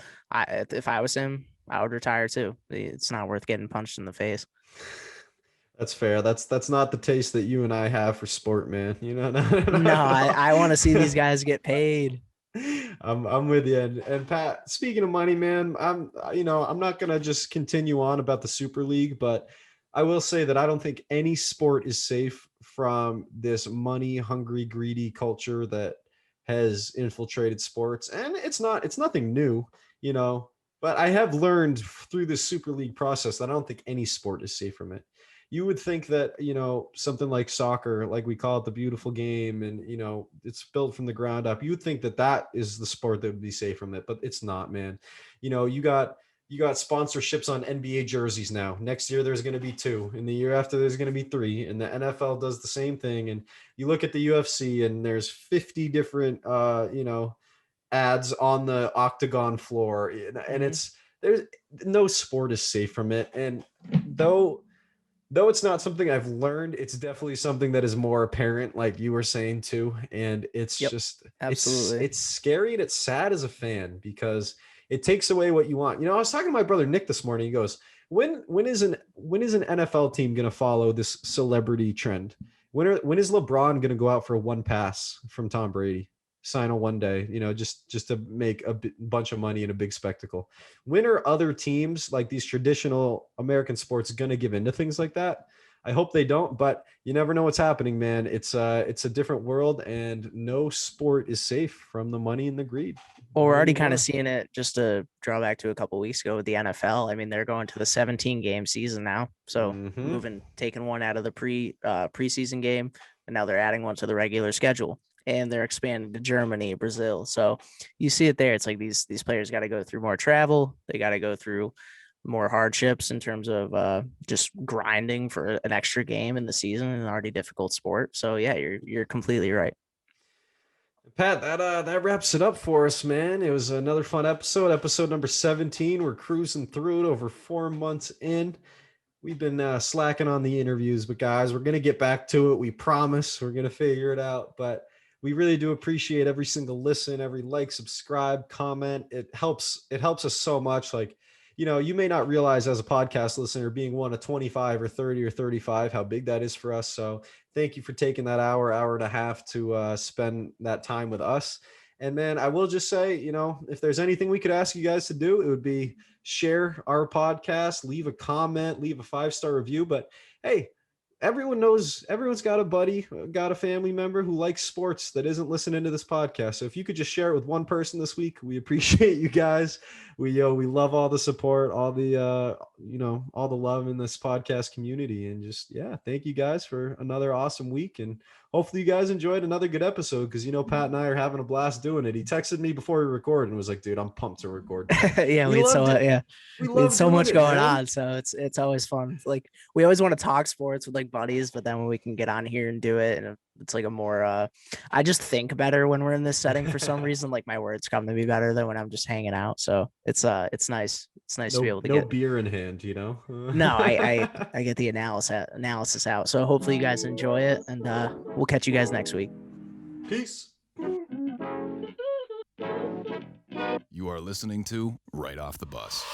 Speaker 3: if I was him, I would retire too. It's not worth getting punched in the face.
Speaker 2: That's fair. That's not the taste that you and I have for sport, man.
Speaker 3: No, I want to see these guys get paid.
Speaker 2: I'm with you. And Pat, speaking of money, man, I'm not going to just continue on about the Super League, but I will say that I don't think any sport is safe from this money hungry, greedy culture that has infiltrated sports. And it's nothing new, but I have learned through this Super League process that I don't think any sport is safe from it. You would think that, something like soccer, like we call it the beautiful game, and, it's built from the ground up. You would think that is the sport that would be safe from it, but it's not, man. You got sponsorships on NBA jerseys now. Next year, there's going to be 2. And the year after, there's going to be 3. And the NFL does the same thing. And you look at the UFC and there's 50 different, ads on the octagon floor. And there's no sport is safe from it. And though it's not something I've learned, it's definitely something that is more apparent, like you were saying too. And it's
Speaker 3: absolutely.
Speaker 2: It's scary and it's sad as a fan because it takes away what you want. I was talking to my brother Nick this morning. He goes, when is an NFL team going to follow this celebrity trend? When is LeBron going to go out for a one pass from Tom Brady, sign on one day, just to make a bunch of money in a big spectacle? When are other teams like these traditional American sports going to give into things like that? I hope they don't, but you never know what's happening, man. It's a different world, and no sport is safe from the money and the greed.
Speaker 3: Well, we're
Speaker 2: Not
Speaker 3: already kind
Speaker 2: anymore.
Speaker 3: of seeing it. Just to draw back to a couple weeks ago with the NFL. I mean, they're going to the 17 game season now. So
Speaker 2: Mm-hmm.
Speaker 3: taking one out of the preseason game, and now they're adding one to the regular schedule. And they're expanding to Germany, Brazil. So you see it there. It's like these players got to go through more travel. They got to go through more hardships in terms of just grinding for an extra game in the season in an already difficult sport. So yeah, you're completely right.
Speaker 2: Pat, that wraps it up for us, man. It was another fun episode number 17. We're cruising through it over 4 months in. We've been slacking on the interviews, but guys, we're gonna get back to it. We promise. We're gonna figure it out. But we really do appreciate every single listen, every like, subscribe, comment. It helps. It helps us so much. Like, you may not realize as a podcast listener, being one of 25 or 30 or 35, how big that is for us. So thank you for taking that hour and a half to spend that time with us. And man, I will just say, if there's anything we could ask you guys to do, it would be share our podcast, leave a comment, leave a 5-star review. But hey, everyone's got a buddy, got a family member who likes sports that isn't listening to this podcast. So if you could just share it with one person this week, we appreciate you guys. We love all the support, all the all the love in this podcast community. And just, yeah, thank you guys for another awesome week. And hopefully you guys enjoyed another good episode, because Pat and I are having a blast doing it. He texted me before we recorded and was like, dude, I'm pumped to record.
Speaker 3: Yeah,
Speaker 2: We loved it.
Speaker 3: we had so much
Speaker 2: it,
Speaker 3: going
Speaker 2: man.
Speaker 3: on, so it's always fun. Like, we always want to talk sports with like buddies, but then when we can get on here and do it, and it's like a more I just think better when we're in this setting for some reason. Like, my words come to me better than when I'm just hanging out. So it's nice to be able to get
Speaker 2: beer in hand,
Speaker 3: no, I get the analysis out. So hopefully you guys enjoy it, and we'll catch you guys next week.
Speaker 2: Peace.
Speaker 1: You are listening to Right Off the Bus.